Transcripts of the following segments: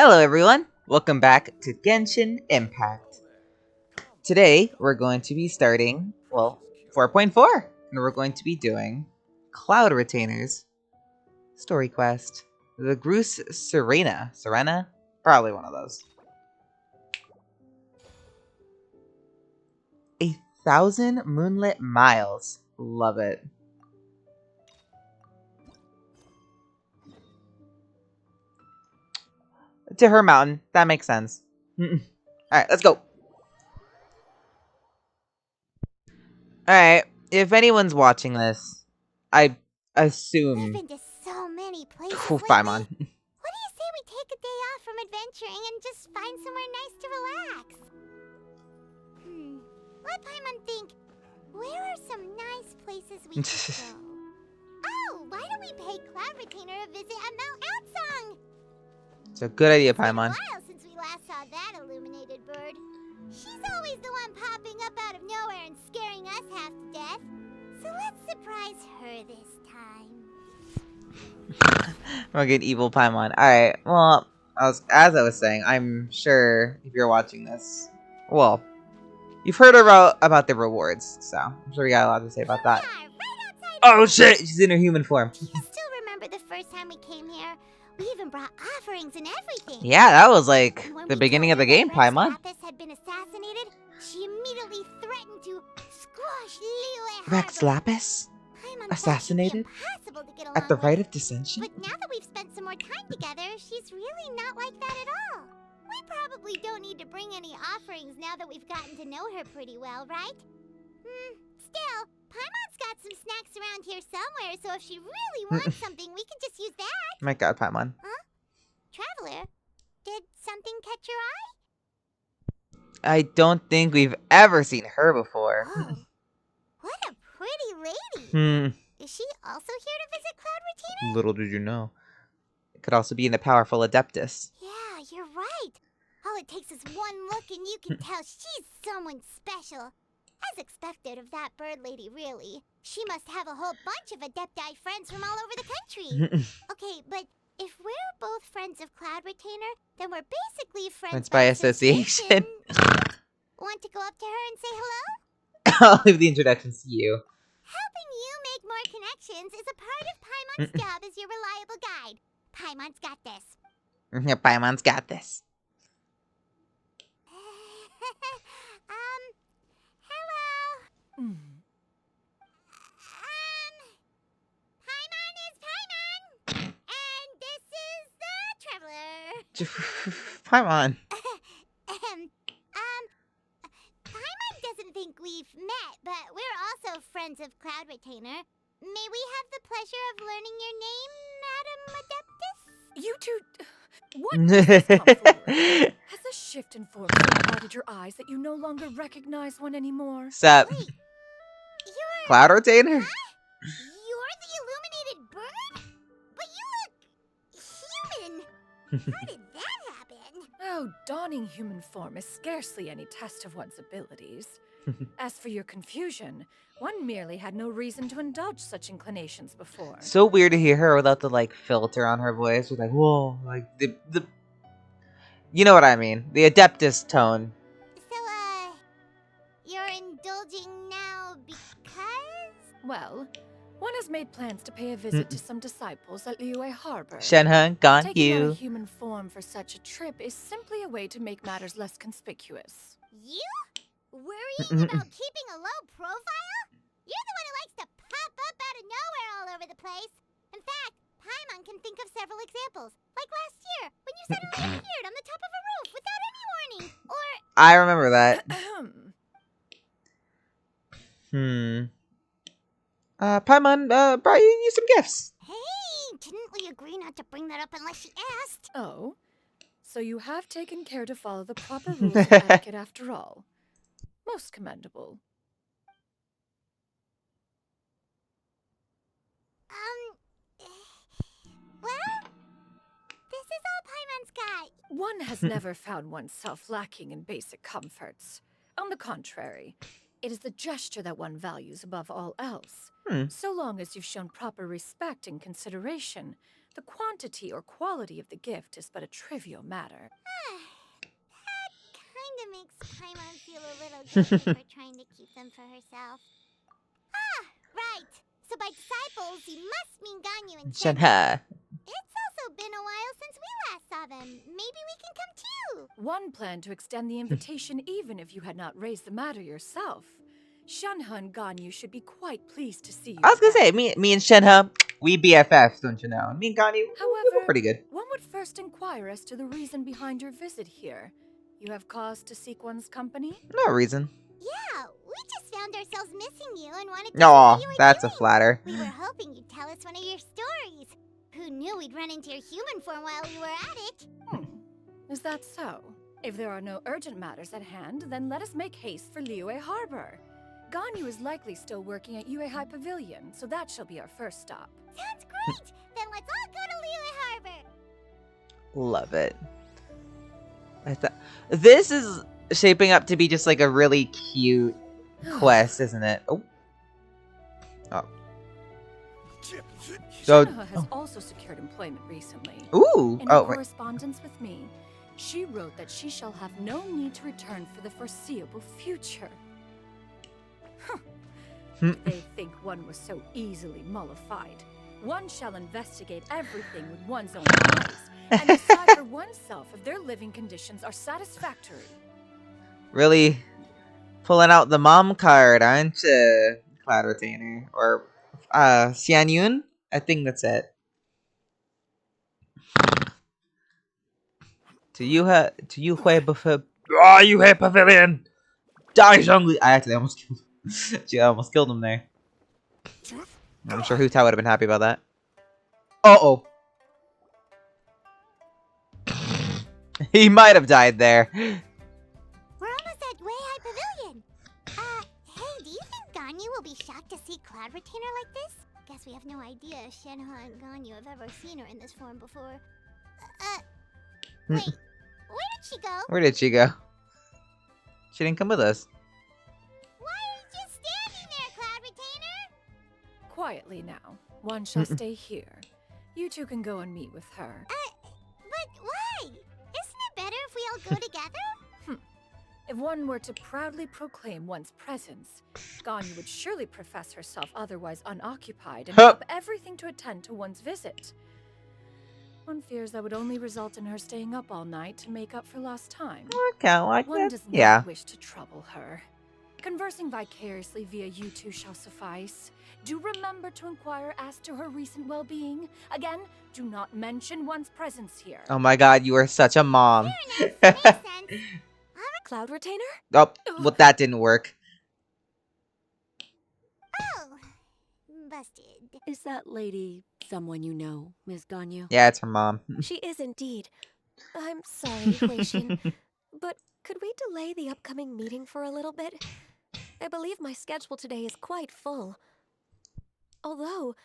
Hello everyone, welcome back to Genshin Impact. Today we're going to be starting, 4.4, and we're going to be doing Cloud Retainers story quest. The Gruce Serena? Probably one of those. 1,000 moonlit miles. Love it. To her mountain. That makes sense. Alright, let's go. Alright, if anyone's watching this, I assume... We've been to so many places Paimon. What do you say we take a day off from adventuring and just find somewhere nice to relax? Let Paimon think. Where are some nice places we could go? Oh, why don't we pay Cloud Retainer a visit at Mount Outsong? It's a good idea, It's been a Paimon. while since we last saw that illuminated bird. She's always the one popping up out of nowhere and scaring us half to death. So let's surprise her this time. We'll get evil Paimon. Alright, well, as I was saying, I'm sure if you're watching this, well, you've heard about the rewards, so I'm sure we got a lot to say about that. Oh shit, she's in her human form. Do you still remember the first time we came here? We even brought offerings and everything. Yeah, that was like And when the we beginning told of the her game, that Rex Paimon. Lapis had been assassinated, she immediately threatened to squash Liyue Rex Harbor. Lapis? Paimon Assassinated? thought she'd be impossible to get along At the with. rite of dissension? But now that we've spent some more time together, she's really not like that at all. We probably don't need to bring any offerings now that we've gotten to know her pretty well, right? Still, Paimon's got some snacks around here somewhere, so if she really wants something, we can just use that. My god, Paimon. Traveler, did something catch your eye? I don't think we've ever seen her before. Oh, what a pretty lady. Is she also here to visit Cloud Retainer? Little did you know. It could also be in the powerful Adeptus. Yeah, you're right. All it takes is one look and you can tell she's someone special. As expected of that bird lady, really. She must have a whole bunch of Adepti friends from all over the country. Okay, but if we're both friends of Cloud Retainer, then we're basically friends by association. Want to go up to her and say hello? I'll leave the introductions to you. Helping you make more connections is a part of Paimon's job as your reliable guide. Paimon's got this. Paimon's got this. Hello. Paimon is Paimon, and this is the Traveler. Paimon. Paimon doesn't think we've met, but we're also friends of Cloud Retainer. May we have the pleasure of learning your name, Madam Adeptus? You two... What does this come for? Has a shift in form so clouded your eyes that you no longer recognize one anymore? Sup? Wait, you're... Cloud Retainer? Huh? You're the illuminated bird? But you look human. How did that happen? Oh, donning human form is scarcely any test of one's abilities. As for your confusion, one merely had no reason to indulge such inclinations before. So weird to hear her without the like filter on her voice. With like, whoa, like the you know what I mean? The Adeptus tone. So, you're indulging now because? Well, one has made plans to pay a visit to some disciples at Liyue Harbor. Shenhe, gone Taking on a you. human form for such a trip is simply a way to make matters less conspicuous. You? Worrying about keeping a low profile? You're the one who likes to pop up out of nowhere all over the place. In fact, Paimon can think of several examples. Like last year, when you suddenly appeared on the top of a roof without any warning. Or... I remember that. Paimon, brought you some gifts. Hey, didn't we agree not to bring that up unless she asked? Oh? So you have taken care to follow the proper rules of etiquette after all. Most commendable. Well, this is all Paimon's got. One has never found oneself lacking in basic comforts. On the contrary, it is the gesture that one values above all else. So long as you've shown proper respect and consideration, The quantity or quality of the gift is but a trivial matter. That kinda makes Paimon feel a little guilty for trying to keep them for herself. Ah, right. So by disciples, you must mean Ganyu and Shenhe. Shenhe. It's also been a while since we last saw them. Maybe we can come too. One planned to extend the invitation even if you had not raised the matter yourself. Shenhe and Ganyu should be quite pleased to see you. I was gonna again. say, me and Shenhe, we BFFs, don't you know? Me and Gani, However, we're pretty good. one would first inquire as to the reason behind your visit here. You have cause to seek one's company? No reason. Yeah, we just found ourselves missing you and wanted to see Aw, what you were that's a doing. flatter. We were hoping you'd tell us one of your stories. Who knew we'd run into your human form while we were at it? Is that so? If there are no urgent matters at hand, then let us make haste for Liyue Harbor. Ganyu is likely still working at Yue High Pavilion, so that shall be our first stop. Sounds great! Then let's all go to Liyue Harbor. Love it. This is shaping up to be just like a really cute quest, isn't it? Oh. So, Shenhe has also secured employment recently. ooh. In her Oh, right. correspondence with me, she wrote that she shall have no need to return for the foreseeable future. They think one was so easily mollified. One shall investigate everything with one's own eyes and decide for oneself if their living conditions are satisfactory. Really pulling out the mom card, aren't you, Cloud Retainer? Or, Xianyun? I think that's it. To Yue Pavilion! Die, Zhongli! I actually almost killed him. She almost killed him there. I'm sure Hu Tao would have been happy about that. Uh-oh. He might have died there. We're almost at Wei High Pavilion. Hey, do you think Ganyu will be shocked to see Cloud Retainer like this? Guess we have no idea if Shenhe and Ganyu have ever seen her in this form before. Wait, where did she go? Where did she go? She didn't come with us. Why are you just standing there, Cloud Retainer? Quietly now. One shall stay here. You two can go and meet with her. But why? Isn't it better if we all go together? If one were to proudly proclaim one's presence, Ganyu would surely profess herself otherwise unoccupied and drop everything to attend to one's visit. One fears that would only result in her staying up all night to make up for lost time. Okay, like One that. does not Yeah. wish to trouble her. Conversing vicariously via you two shall suffice. Do remember to inquire as to her recent well-being. Again, do not mention one's presence here. Oh my god, you are such a mom. Makes sense. Cloud Retainer? Oh, well, that didn't work. Oh, busted. Is that lady someone you know, Miss Ganyu? Yeah, it's her mom. She is indeed. I'm sorry, Huixin, but could we delay the upcoming meeting for a little bit? I believe my schedule today is quite full. Although,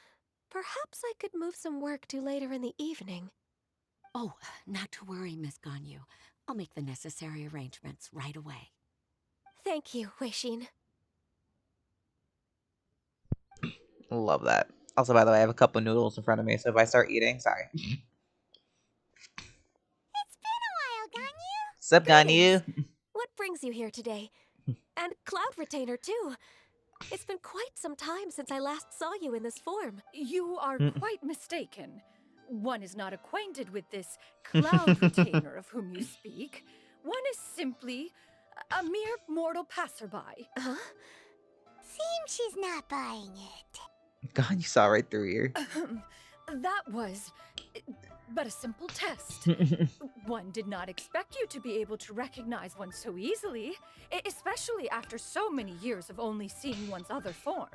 perhaps I could move some work to later in the evening. Oh, not to worry, Miss Ganyu. I'll make the necessary arrangements right away. Thank you, Huixin. Love that. Also, by the way, I have a couple noodles in front of me, so if I start eating, sorry. It's been a while, Ganyu. Sup, Ganyu? What brings you here today? And Cloud Retainer, too. It's been quite some time since I last saw you in this form. You are quite mistaken. One is not acquainted with this Cloud Retainer of whom you speak. One is simply a mere mortal passerby. Huh? Seems she's not buying it. God, you saw right through here. That was but a simple test. One did not expect you to be able to recognize one so easily, especially after so many years of only seeing one's other form.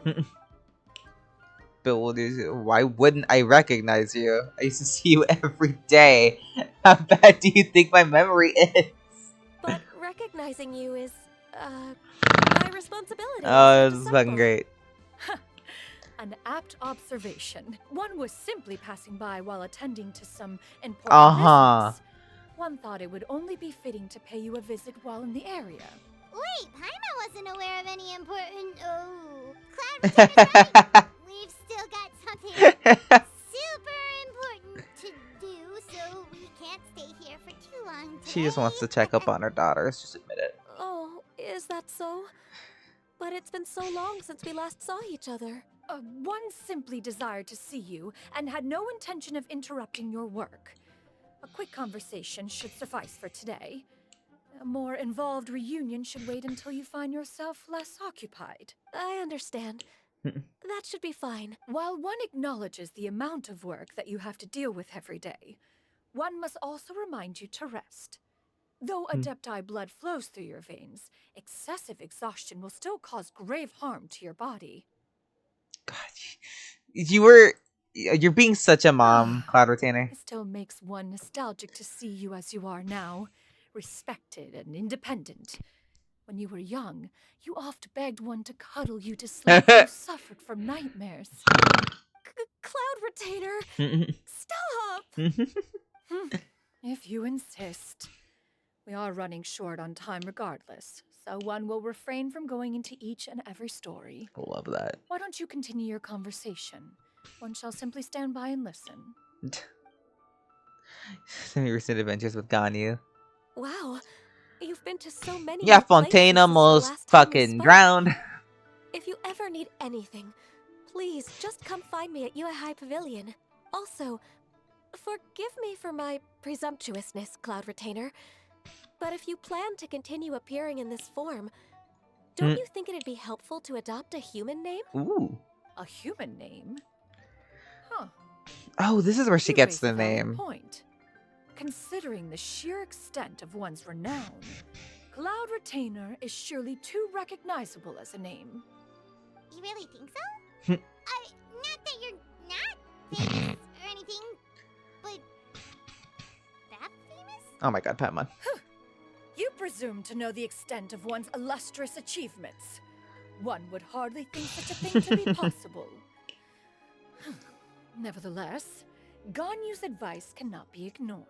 But why wouldn't I recognize you? I used to see you every day. How bad do you think my memory is? But recognizing you is, my responsibility. Oh, as a this is fucking disciple. great. An apt observation. One was simply passing by while attending to some important business. One thought it would only be fitting to pay you a visit while in the area. Wait, Paimon wasn't aware of any important. Oh, Cloud Retainer's right. We've still got something super important can't stay here for too long today. She just wants to check up on her daughters. Just admit it. Oh, is that so? But it's been so long since we last saw each other. One simply desired to see you and had no intention of interrupting your work. A quick conversation should suffice for today. A more involved reunion should wait until you find yourself less occupied. I understand. That should be fine. While one acknowledges the amount of work that you have to deal with every day, one must also remind you to rest. Though Adepti blood flows through your veins, excessive exhaustion will still cause grave harm to your body. God, you're being such a mom, Cloud Retainer. It still makes one nostalgic to see you as you are now, respected and independent. When you were young, you oft begged one to cuddle you to sleep when you suffered from nightmares. Cloud Retainer! Stop! If you insist. We are running short on time regardless, so one will refrain from going into each and every story. Love that. Why don't you continue your conversation? One shall simply stand by and listen. Some recent adventures with Ganyu. Wow, you've been to so many Yeah, new places Fontaine since the almost last time we fucking spoke. drowned. If you ever need anything, please just come find me at Uehai Pavilion. Also, forgive me for my presumptuousness, Cloud Retainer, but if you plan to continue appearing in this form, don't you think it'd be helpful to adopt a human name? Ooh. A human name? Huh. Oh, this is where she You gets raise the a valid name. point. Considering the sheer extent of one's renown, Cloud Retainer is surely too recognizable as a name. You really think so? Not that you're not famous or anything, but that famous? Oh my god, Paimon. You presume to know the extent of one's illustrious achievements. One would hardly think such a thing to be possible. Nevertheless, Ganyu's advice cannot be ignored.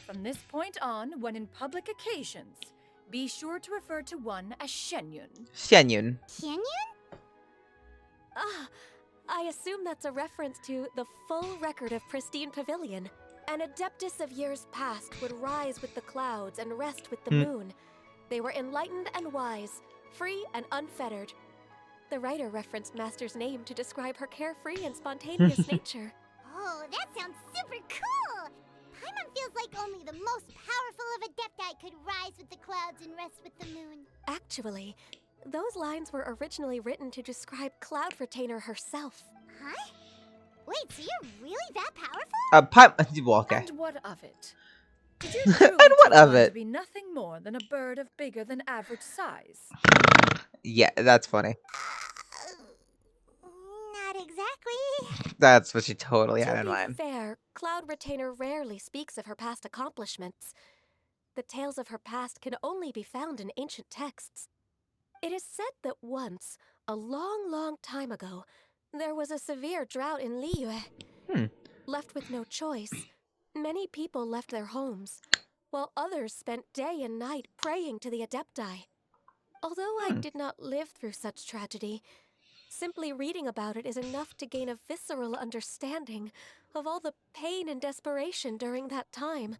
From this point on, when in public occasions, be sure to refer to one as Xianyun. Xianyun. Xianyun? Ah, I assume that's a reference to the full record of Pristine Pavilion. An adeptus of years past would rise with the clouds and rest with the moon. They were enlightened and wise, free and unfettered. The writer referenced Master's name to describe her carefree and spontaneous nature. Oh, that sounds super cool! Paimon feels like only the most powerful of Adepti could rise with the clouds and rest with the moon. Actually, those lines were originally written to describe Cloud Retainer herself. Huh? Wait, so you're really that powerful? Well, okay. And what of it? Did you truly And what take of one it? to be nothing more than a bird of bigger than average size? Yeah, that's funny. Not exactly. That's what she totally had To in be mind. fair, Cloud Retainer rarely speaks of her past accomplishments. The tales of her past can only be found in ancient texts. It is said that once, a long, long time ago, there was a severe drought in Liyue. Left with no choice, many people left their homes, while others spent day and night praying to the Adepti. Although I did not live through such tragedy, simply reading about it is enough to gain a visceral understanding of all the pain and desperation during that time.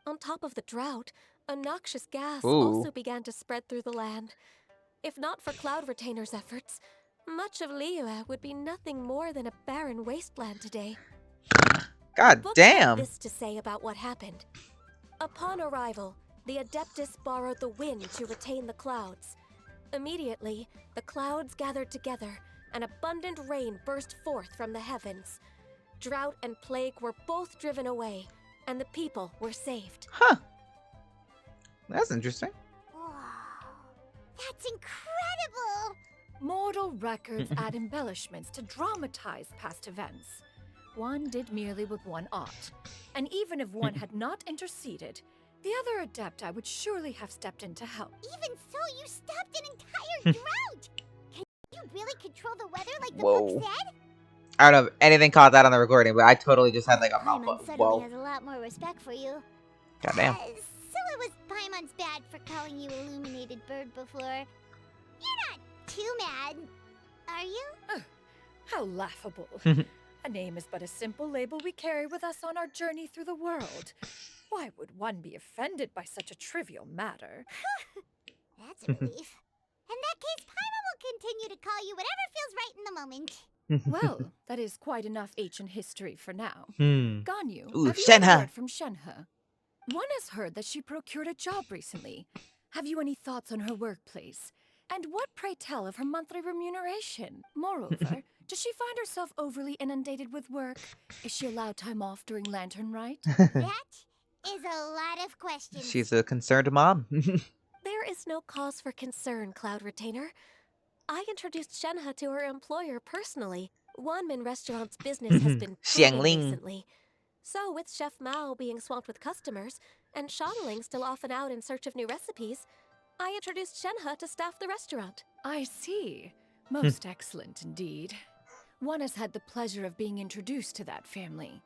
On top of the drought, a noxious gas also began to spread through the land. If not for Cloud Retainer's efforts, much of Liyue would be nothing more than a barren wasteland today. God Books have damn. this to say about what happened. Upon arrival, the Adeptus borrowed the wind to retain the clouds. Immediately, the clouds gathered together, and abundant rain burst forth from the heavens. Drought and plague were both driven away, and the people were saved. Huh. That's interesting. Wow. That's incredible! Mortal records add embellishments to dramatize past events. One did merely with one art, and even if one had not interceded, the other Adepti would surely have stepped in to help. Even so, you stopped an entire drought! Can you really control the weather like the Whoa. book said? I don't know if anything caught that on the recording, but I totally just had like a Paimon mouthful. suddenly Whoa. has a lot more respect for you. Goddamn. So it was Paimon's bad for calling you Illuminated Bird before. You're not too mad, are you? How laughable. A name is but a simple label we carry with us on our journey through the world. Why would one be offended by such a trivial matter? That's a relief. In that case, Paimon will continue to call you whatever feels right in the moment. Well, that is quite enough ancient history for now. Ganyu, Ooh, have you had a Shenhe. word from Shenhe? One has heard that she procured a job recently. Have you any thoughts on her workplace? And what, pray tell, of her monthly remuneration? Moreover, does she find herself overly inundated with work? Is she allowed time off during Lantern Rite? That is a lot of questions. She's a concerned mom. There is no cause for concern, Cloud Retainer. I introduced Shenhe to her employer personally. Wanmin Restaurant's business has been booming Xiangling. recently. So, with Chef Mao being swamped with customers, and Shanling still off and out in search of new recipes, I introduced Shenhe to staff the restaurant. I see. Most excellent indeed. One has had the pleasure of being introduced to that family.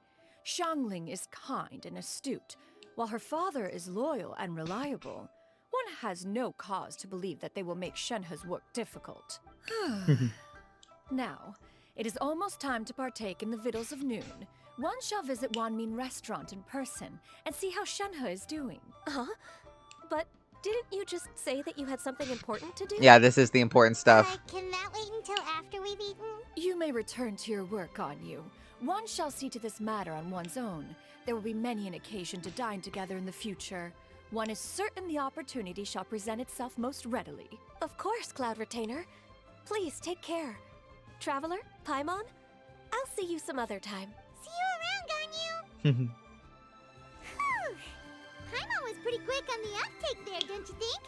Shangling is kind and astute, while her father is loyal and reliable. One has no cause to believe that they will make Shenhe's work difficult. Now, it is almost time to partake in the victuals of noon. One shall visit Wanmin Restaurant in person and see how Shenhe is doing. Huh? But didn't you just say that you had something important to do? Yeah, this is the important stuff. Can that wait until after we've eaten? You may return to your work, Ganyu. One shall see to this matter on one's own. There will be many an occasion to dine together in the future. One is certain the opportunity shall present itself most readily. Of course, Cloud Retainer. Please take care. Traveler, Paimon, I'll see you some other time. See you around, Ganyu! Paimon was pretty quick on the uptake there, don't you think?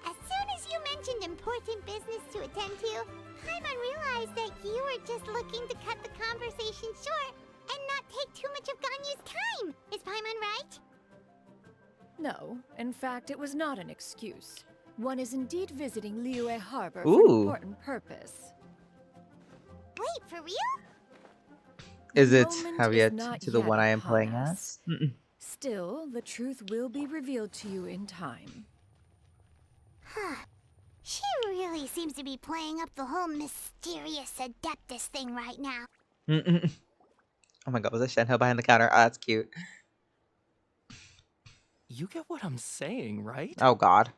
As soon as you mentioned important business to attend to, Paimon realized that you were just looking to cut the conversation short and not take too much of Ganyu's time. Is Paimon right? No, in fact, it was not an excuse. One is indeed visiting Liyue Harbor for Ooh. an important purpose. Wait, for real? Is The it moment have is yet not to the yet one I am upon playing us. as? Still, the truth will be revealed to you in time. She really seems to be playing up the whole mysterious Adeptus thing right now. Oh my god, was a Shenhe behind the counter? Oh, that's cute. You get what I'm saying, right? Oh god.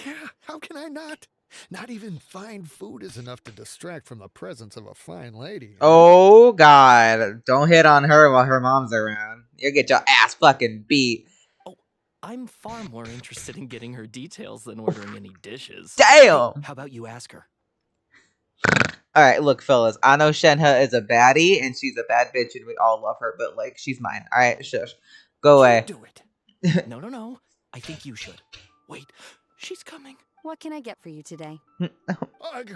Yeah, how can I not? Not even fine food is enough to distract from the presence of a fine lady. Oh god. Don't hit on her while her mom's around. You'll get your ass fucking beat. Oh, I'm far more interested in getting her details than ordering any dishes. Damn! Hey, how about you ask her? Alright, look, fellas. I know Shenhe is a baddie, and she's a bad bitch, and we all love her, but, like, she's mine. Alright, shush. Go You away. do it. No. I think you should. Wait, she's coming. What can I get for you today?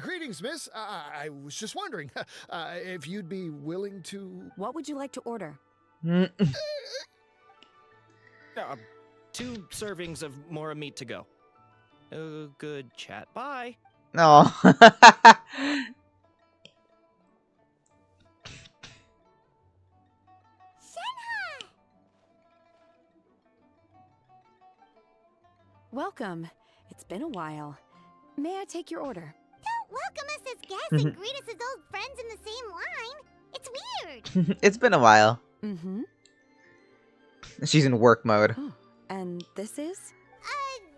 Greetings, miss. I was just wondering if you'd be willing to... What would you like to order? 2 servings of more meat to go. Good chat. Bye. No. Welcome. It's been a while. May I take your order? Don't welcome us as guests and greet us as old friends in the same line. It's weird. It's been a while. Mm-hmm. She's in work mode. Oh, and this is?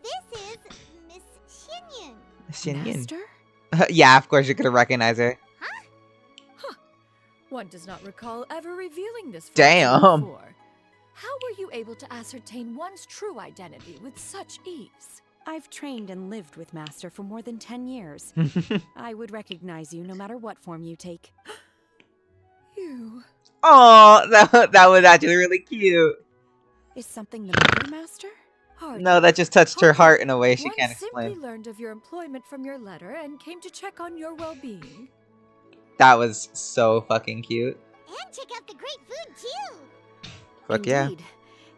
This is Miss Xianyun. Xianyun. Master? Yeah, of course you could have recognized her. One does not recall ever revealing this Damn. function before. How were you able to ascertain one's true identity with such ease? I've trained and lived with Master for more than 10 years. I would recognize you no matter what form you take. You... Oh, that was actually really cute. Is something the matter, Master? Hardly. No, that just touched her heart in a way she One can't simply explain. learned of your employment from your letter and came to check on your well-being. That was so fucking cute. And check out the great food, too. Fuck yeah. Indeed.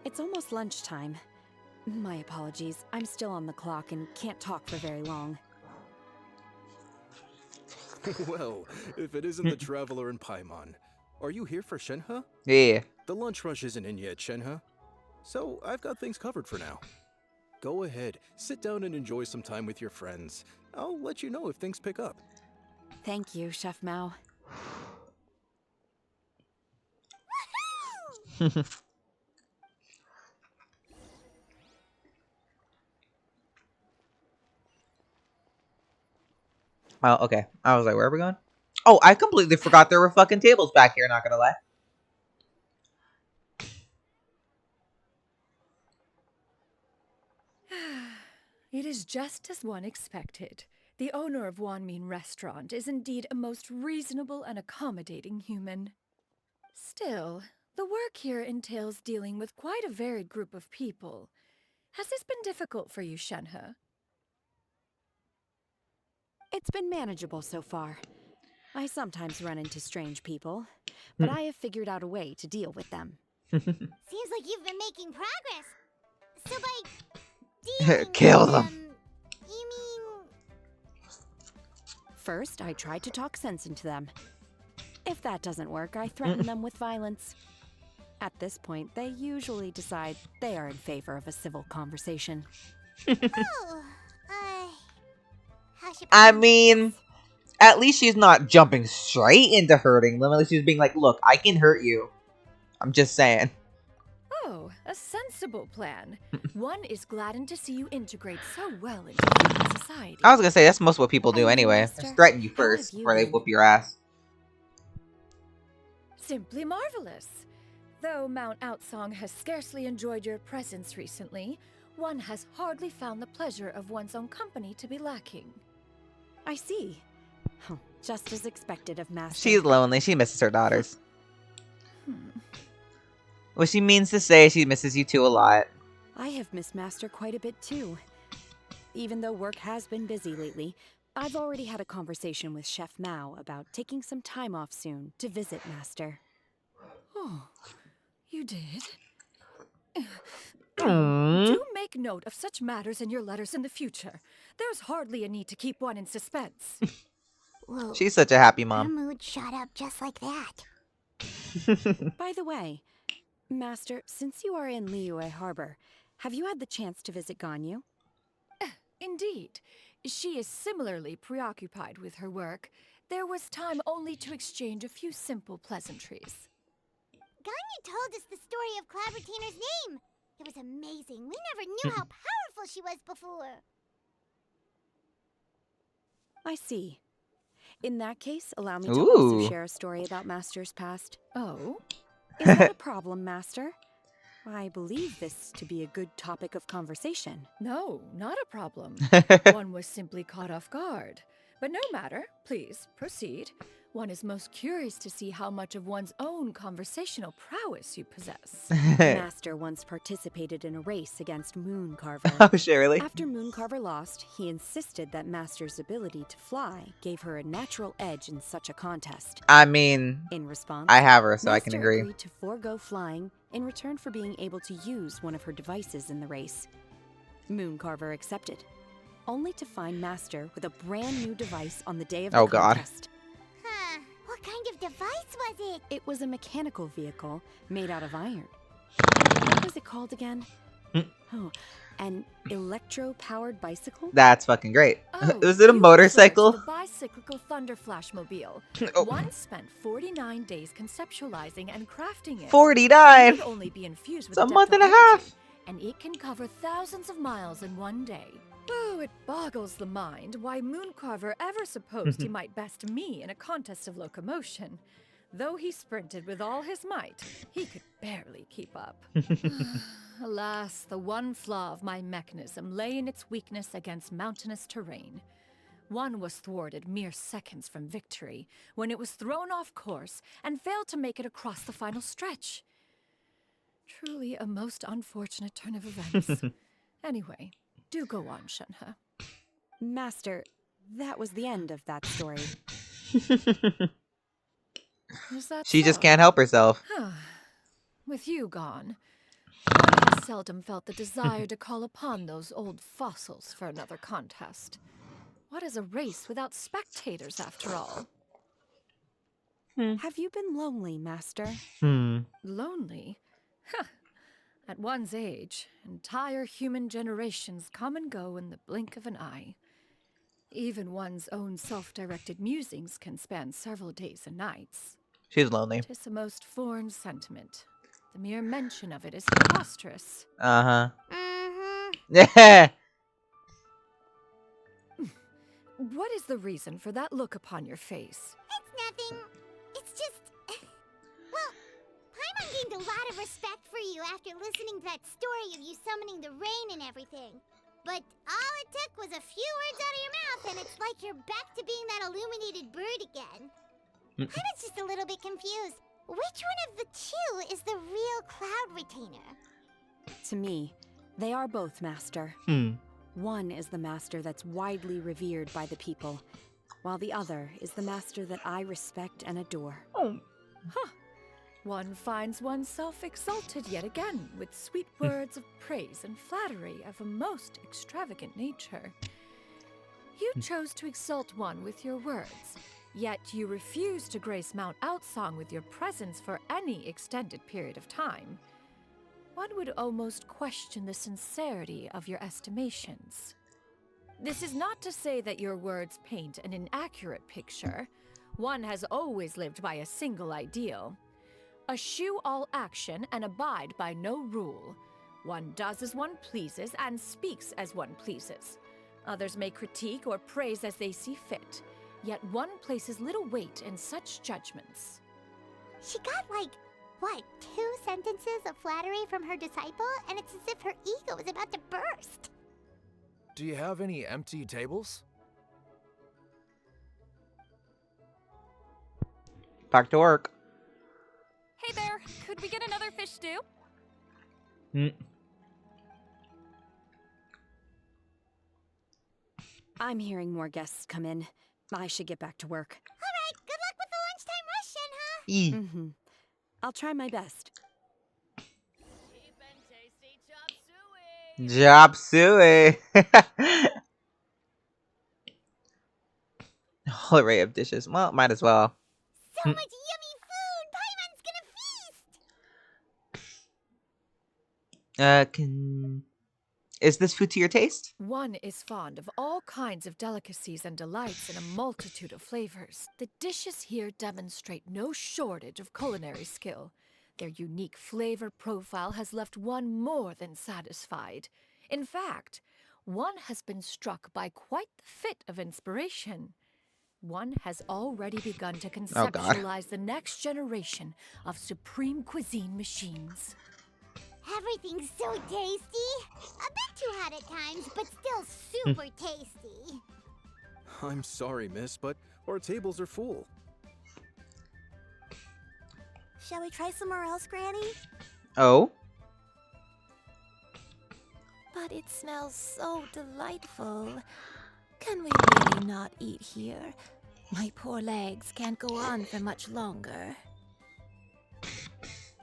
It's almost lunchtime. My apologies. I'm still on the clock and can't talk for very long. Well, if it isn't the traveler in Paimon, are you here for Shenhe? Yeah. The lunch rush isn't in yet, Shenhe. So I've got things covered for now. Go ahead, sit down and enjoy some time with your friends. I'll let you know if things pick up. Thank you, Chef Mao. Oh, okay. I was like, where are we going? Oh, I completely forgot there were fucking tables back here, not gonna lie. It is just as one expected. The owner of Wanmin Restaurant is indeed a most reasonable and accommodating human. Still, the work here entails dealing with quite a varied group of people. Has this been difficult for you, Shenhe? It's been manageable so far. I sometimes run into strange people, but I have figured out a way to deal with them. Seems like you've been making progress. So by dealing Kill with them. you mean... First, I try to talk sense into them. If that doesn't work, I threaten them with violence. At this point, they usually decide they are in favor of a civil conversation. Oh, how should I pronounce mean, this? at least she's not jumping straight into hurting them. At least she's being like, look, I can hurt you. I'm just saying. Oh, a sensible plan. One is gladdened to see you integrate so well into human society. I was gonna say, that's most what people do And you, anyway. Master? Just threaten you How have first you before they been? whoop your ass. Simply marvelous. Though Mount Outsong has scarcely enjoyed your presence recently, one has hardly found the pleasure of one's own company to be lacking. I see. Oh, just as expected of Master. She's lonely. She misses her daughters. Hmm. Well, she means to say she misses you too a lot. I have missed Master quite a bit too. Even though work has been busy lately, I've already had a conversation with Chef Mao about taking some time off soon to visit Master. Oh, you did? Mm. Do make note of such matters in your letters in the future. There's hardly a need to keep one in suspense. Whoa, She's such a happy her mom. mood shot up just like that. By the way, Master, since you are in Liyue Harbor, have you had the chance to visit Ganyu? Indeed. She is similarly preoccupied with her work. There was time only to exchange a few simple pleasantries. Ganyu told us the story of Cloud Retainer's name. It was amazing. We never knew how powerful she was before. I see. In that case, allow me to Ooh. also share a story about Master's past. Oh? Is that a problem, Master? I believe this to be a good topic of conversation. No, not a problem. One was simply caught off guard. But no matter. Please, proceed. One is most curious to see how much of one's own conversational prowess you possess. Master once participated in a race against Mooncarver. Oh, Shirley. After Mooncarver lost, he insisted that Master's ability to fly gave her a natural edge in such a contest. I mean, In response, I have her, so I Master can agree. agreed to forego flying in return for being able to use one of her devices in the race. Mooncarver accepted, only to find Master with a brand new device on the day of the Oh, God. contest. Huh, what kind of device was it? It was a mechanical vehicle made out of iron. What was it called again? Oh, an electro-powered bicycle? That's fucking great. Oh, Was it a you motorcycle? refer to the bicyclical thunder flashmobile. Oh. One spent 49 days conceptualizing and crafting it. 49. It may only be infused with It's a depth month of and a energy, half. and it can cover thousands of miles in one day. Oh, it boggles the mind why Mooncarver ever supposed he might best me in a contest of locomotion. Though he sprinted with all his might, he could barely keep up. Alas, the one flaw of my mechanism lay in its weakness against mountainous terrain. One was thwarted mere seconds from victory, when it was thrown off course and failed to make it across the final stretch. Truly a most unfortunate turn of events. Anyway, do go on, Shenhe. Master, that was the end of that story. Is that She just so? can't help herself. With you gone, I have seldom felt the desire to call upon those old fossils for another contest. What is a race without spectators, after all? Have you been lonely, Master? Lonely? Huh. At one's age, entire human generations come and go in the blink of an eye. Even one's own self-directed musings can span several days and nights. She's lonely. 'Tis a most foreign sentiment. The mere mention of it is preposterous. Uh-huh. Mm-hmm. Yeah. What is the reason for that look upon your face? It's nothing. It's just... well, Paimon gained a lot of respect for you after listening to that story of you summoning the rain and everything. But all it took was a few words out of your mouth and it's like you're back to being that illuminated bird again. Paimon's just a little bit confused. Which one of the two is the real Cloud Retainer? To me, they are both, Master. One is the master that's widely revered by the people, while the other is the master that I respect and adore. Huh. One finds oneself exalted yet again with sweet words of praise and flattery of a most extravagant nature. You chose to exalt one with your words, yet you refuse to grace Mount Outsong with your presence for any extended period of time. One would almost question the sincerity of your estimations. This is not to say that your words paint an inaccurate picture. One has always lived by a single ideal. Eschew all action and abide by no rule. One does as one pleases and speaks as one pleases. Others may critique or praise as they see fit, yet one places little weight in such judgments. She got like, what, 2 sentences of flattery from her disciple? And it's as if her ego is about to burst. Do you have any empty tables? Back to work. Hey there, could we get another fish stew? I'm hearing more guests come in. I should get back to work. Alright, good luck with the lunchtime rush, Shenhe. I'll try my best. Chop suey. Whole array of dishes. Well, might as well. So much yummy food! Paimon's gonna feast! Is this food to your taste? One is fond of all kinds of delicacies and delights in a multitude of flavors. The dishes here demonstrate no shortage of culinary skill. Their unique flavor profile has left one more than satisfied. In fact, one has been struck by quite the fit of inspiration. One has already begun to conceptualize the next generation of supreme cuisine machines. Everything's so tasty! A bit too hot at times, but still super tasty. I'm sorry, miss, but our tables are full. Shall we try somewhere else, Granny? Oh? But it smells so delightful. Can we really not eat here? My poor legs can't go on for much longer.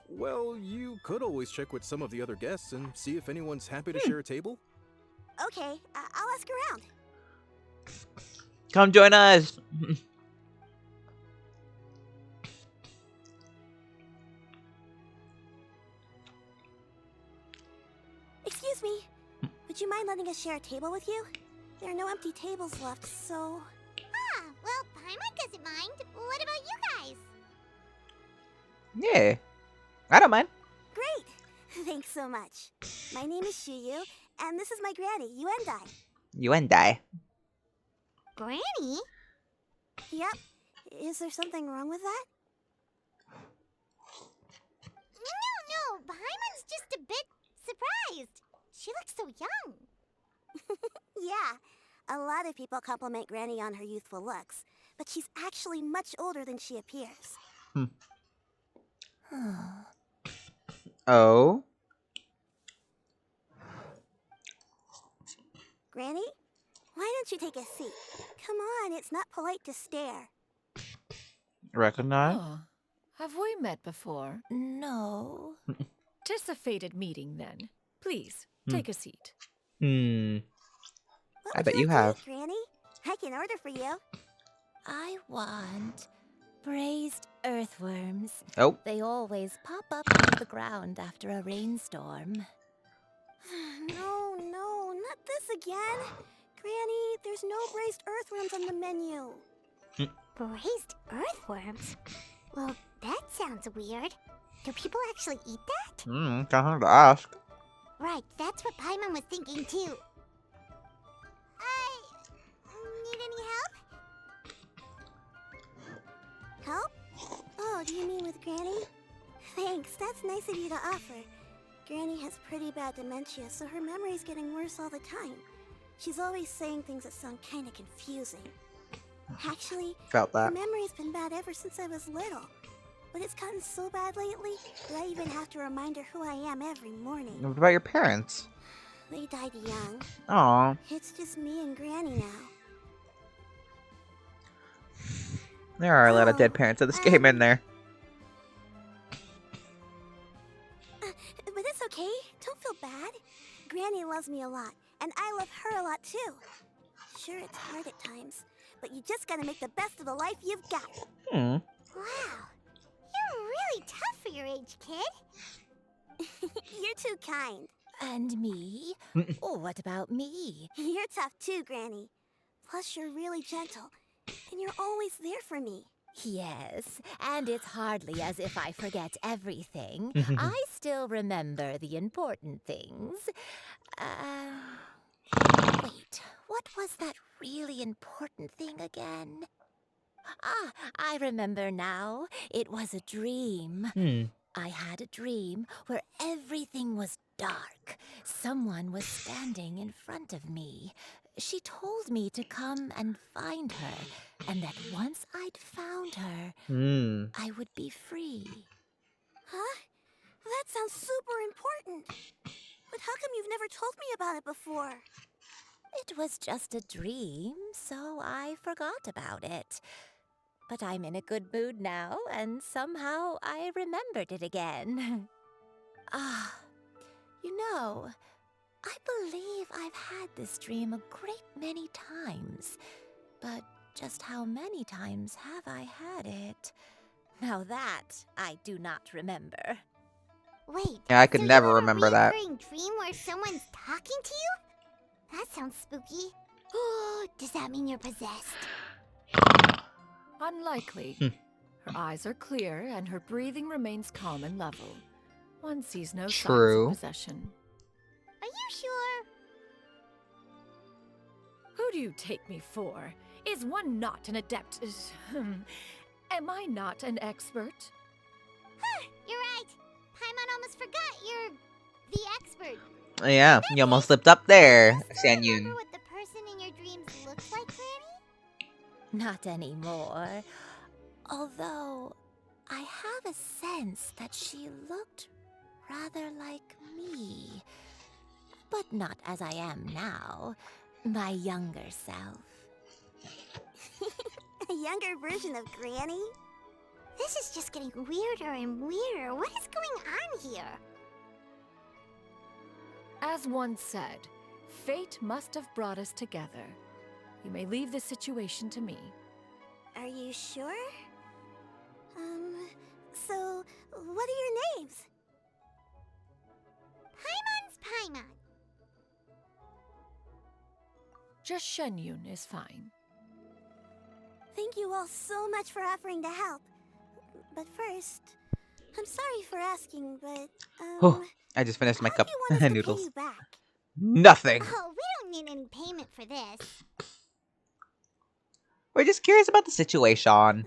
Well, you could always check with some of the other guests and see if anyone's happy to share a table. Okay, I'll ask around. Come join us. Excuse me. Would you mind letting us share a table with you? There are no empty tables left, so... Ah, well, Paimon doesn't mind. What about you guys? Yeah. I don't mind. Great. Thanks so much. My name is Xianyun, and this is my granny, Yuendai. Yuendai. Granny? Yep. Is there something wrong with that? No. Paimon's just a bit surprised. She looks so young. Yeah. A lot of people compliment Granny on her youthful looks, but she's actually much older than she appears. Oh? Granny? Why don't you take a seat? Come on, it's not polite to stare. Recognize? Oh, have we met before? No. 'Tis a fated meeting, then. Please, take a seat. I bet you have. Granny? I can order for you. I want braised earthworms. Oh. They always pop up out of the ground after a rainstorm. No, not this again. Granny, there's no braised earthworms on the menu. Braised earthworms? Well, that sounds weird. Do people actually eat that? Kind to ask. Right, that's what Paimon was thinking too. Need any help? Help? Oh, do you mean with Granny? Thanks, that's nice of you to offer. Granny has pretty bad dementia, so her memory's getting worse all the time. She's always saying things that sound kinda confusing. Actually, Felt her that. memory's been bad ever since I was little. But it's gotten so bad lately that I even have to remind her who I am every morning. What about your parents? They died young. Aw. It's just me and Granny now. There are a lot of dead parents of this game in there. But it's okay. Don't feel bad. Granny loves me a lot, and I love her a lot too. Sure, it's hard at times, but you just gotta make the best of the life you've got. Wow. You're really tough for your age, kid. You're too kind. And me? Oh, what about me? You're tough too, Granny. Plus, you're really gentle, and you're always there for me. Yes, and it's hardly as if I forget everything. I still remember the important things. Wait, what was that really important thing again? Ah, I remember now. It was a dream. I had a dream where everything was dark. Someone was standing in front of me. She told me to come and find her, and that once I'd found her, I would be free. Huh? That sounds super important. But how come you've never told me about it before? It was just a dream, so I forgot about it. But I'm in a good mood now, and somehow I remembered it again. You know, I believe I've had this dream a great many times. But just how many times have I had it? Now that I do not remember. Wait, Yeah, I could so never you have remember a that. recurring dream where someone's talking to you? That sounds spooky. Oh, does that mean you're possessed? Unlikely. Her eyes are clear and her breathing remains calm and level. One sees no signs True. of possession. Are you sure? Who do you take me for? Is one not an adept? Am I not an expert? You're right. Paimon almost forgot you're the expert. Yeah, you almost slipped up there, Still remember Xianyun. what the person in your dreams looks like, Granny? Not anymore. Although, I have a sense that she looked rather like me. But not as I am now. My younger self. A younger version of Granny? This is just getting weirder and weirder. What is going on here? As one said, fate must have brought us together. You may leave this situation to me. Are you sure? So, what are your names? Paimon's Paimon. Just Xianyun is fine. Thank you all so much for offering to help. But first, I'm sorry for asking, but, Oh, I just finished my how cup do you want us to noodles. pay you back? Nothing. Oh, we don't need any payment for this. We're just curious about the situation.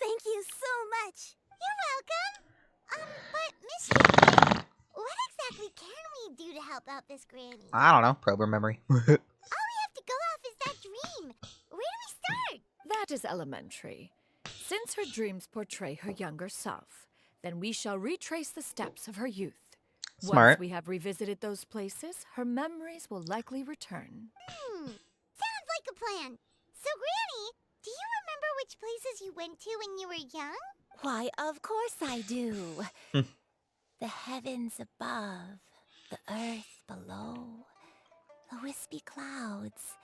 Thank you so much. You're welcome. But Miss Xianyun, what exactly can we do to help out this Granny? I don't know. Probe her memory. All we have to go off is that dream. Where do we start? That is elementary. Since her dreams portray her younger self, then we shall retrace the steps of her youth. Smart. Once we have revisited those places, her memories will likely return. Sounds like a plan. So, Granny, do you remember which places you went to when you were young? Why, of course I do. The heavens above, the earth below, the wispy clouds,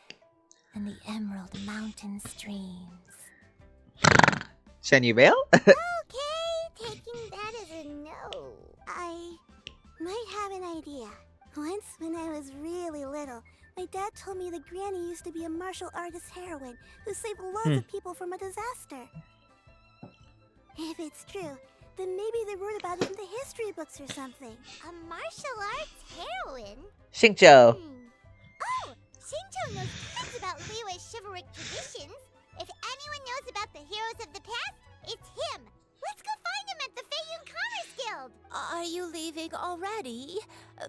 and the emerald mountain streams. Xianyun? Okay, taking that as a no. I might have an idea. Once, when I was really little, my dad told me that Granny used to be a martial artist heroine who saved loads of people from a disaster. If it's true, Then maybe they wrote about it in the history books or something. A martial arts heroine? Xingqiu. Oh, Xingqiu knows tons about Liyue's chivalric traditions. If anyone knows about the heroes of the past, it's him. Let's go find him at the Feiyun Commerce Guild. Are you leaving already?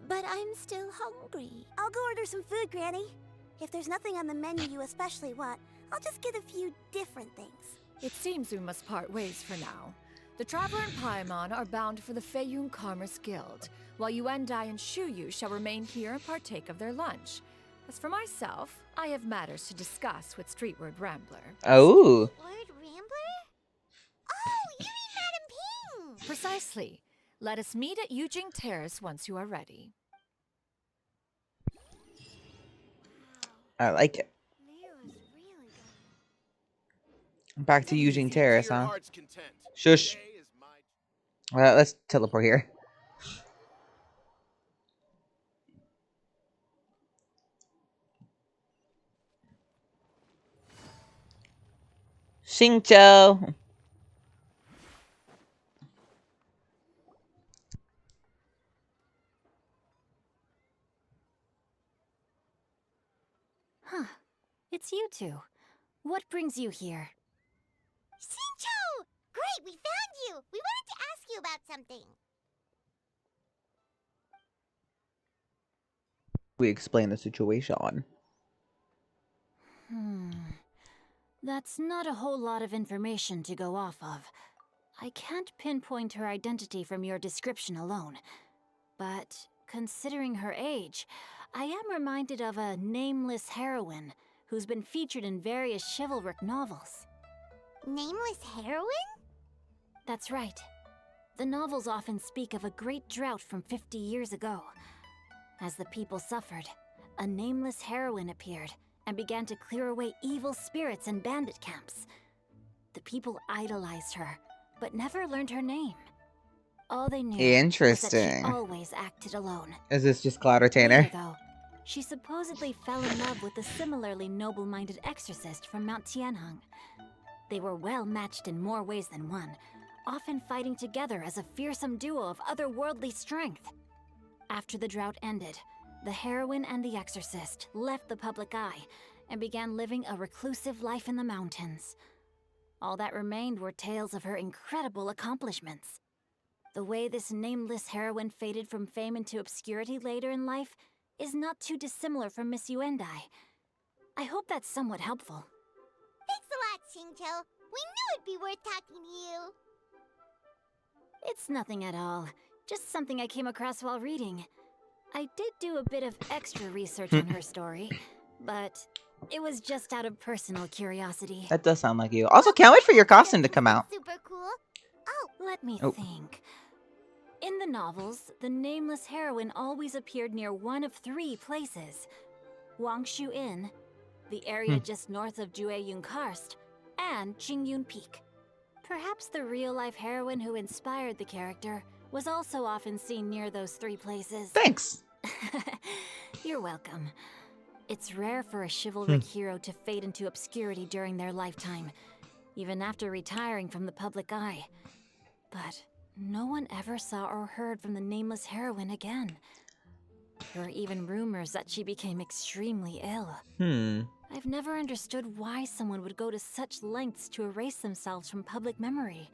But I'm still hungry. I'll go order some food, Granny. If there's nothing on the menu you especially want, I'll just get a few different things. It seems we must part ways for now. The Traveler and Paimon are bound for the Feiyun Commerce Guild, while Yuendai and Shuyu shall remain here and partake of their lunch. As for myself, I have matters to discuss with Streetward Rambler. Oh. Word Rambler? Oh, you mean Madam Ping! Precisely. Let us meet at Yujing Terrace once you are ready. I like it. Back to Eugene Terrace, huh? Shush. Let's teleport here. Xingqiu. Huh. It's you two. What brings you here? Xingqiu! Great, we found you! We wanted to ask you about something. We explain the situation. That's not a whole lot of information to go off of. I can't pinpoint her identity from your description alone. But considering her age, I am reminded of a nameless heroine who's been featured in various chivalric novels. Nameless heroine? That's right. The novels often speak of a great drought from 50 years ago. As the people suffered, a nameless heroine appeared and began to clear away evil spirits and bandit camps. The people idolized her, but never learned her name. All they knew was that she always acted alone. Is this just Cloud Retainer? Later, though, she supposedly fell in love with a similarly noble-minded exorcist from Mount Tianheng. They were well matched in more ways than one, often fighting together as a fearsome duo of otherworldly strength. After the drought ended, the heroine and the exorcist left the public eye and began living a reclusive life in the mountains. All that remained were tales of her incredible accomplishments. The way this nameless heroine faded from fame into obscurity later in life is not too dissimilar from Miss Yuendai. I hope that's somewhat helpful. Thanks a lot, Xingqiu. We knew it'd be worth talking to you. It's nothing at all. Just something I came across while reading. I did do a bit of extra research on her story, but it was just out of personal curiosity. That does sound like you. Also, can't wait for your costume to come out. Super cool. Oh, let me think. In the novels, the nameless heroine always appeared near one of three places. Wangshu Inn, the area just north of Jueyun Karst, and Qingyun Peak. Perhaps the real-life heroine who inspired the character was also often seen near those three places. Thanks. You're welcome. It's rare for a chivalric hero to fade into obscurity during their lifetime, even after retiring from the public eye. But no one ever saw or heard from the nameless heroine again. There were even rumors that she became extremely ill. I've never understood why someone would go to such lengths to erase themselves from public memory.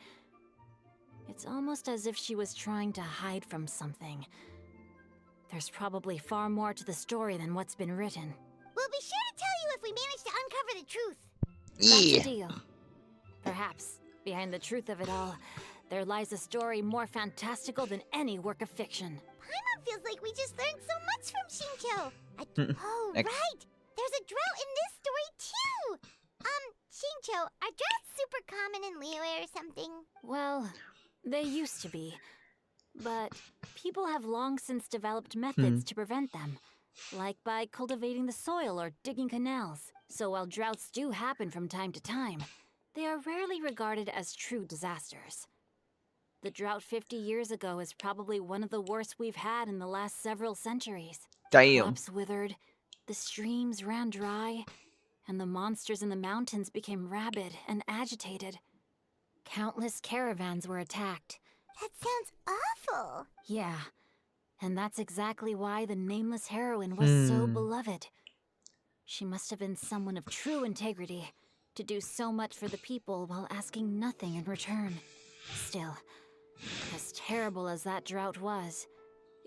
It's almost as if she was trying to hide from something. There's probably far more to the story than what's been written. We'll be sure to tell you if we manage to uncover the truth. That's a deal. Perhaps, behind the truth of it all, there lies a story more fantastical than any work of fiction. Paimon feels like we just learned so much from Xingqiu. Oh, right! There's a drought in this story, too! Xingqiu, are droughts super common in Liyue or something? Well, they used to be. But people have long since developed methods to prevent them, like by cultivating the soil or digging canals. So while droughts do happen from time to time, they are rarely regarded as true disasters. The drought 50 years ago is probably one of the worst we've had in the last several centuries. Damn. Crops withered, the streams ran dry, and the monsters in the mountains became rabid and agitated. Countless caravans were attacked, That sounds awful. Yeah, and that's exactly why the nameless heroine was so beloved. She must have been someone of true integrity, to do so much for the people while asking nothing in return. Still, as terrible as that drought was,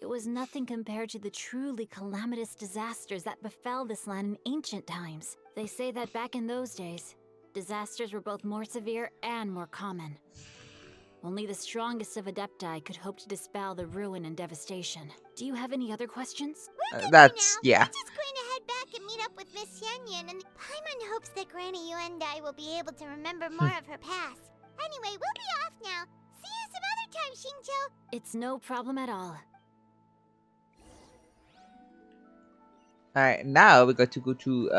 it was nothing compared to the truly calamitous disasters that befell this land in ancient times. They say that back in those days, disasters were both more severe and more common. Only the strongest of Adepti could hope to dispel the ruin and devastation. Do you have any other questions? That's, yeah. We're just going to head back and meet up with Miss Xianyun, and Paimon hopes that Granny Yuendai will be able to remember more of her past. Anyway, we'll be off now. See you some other time, Xingqiu. It's no problem at all. Alright, now we got to go to,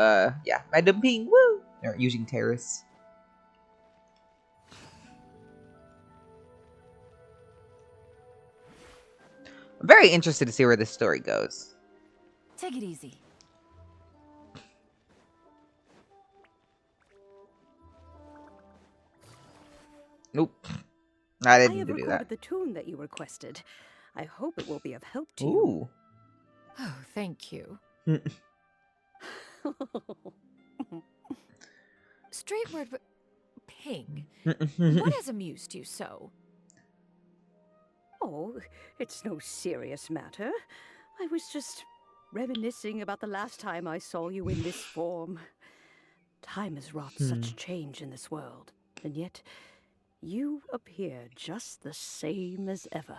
yeah, Madam Ping, woo! Or using terrace. I'm very interested to see where this story goes. Take it easy. Nope. I I didn't have do recorded that. the tune that you requested. I hope it will be of help to Ooh. Oh, thank you. you. Straight word, but Ping. What has amused you so? Oh, it's no serious matter. I was just reminiscing about the last time I saw you in this form. Time has wrought such change in this world, and yet you appear just the same as ever.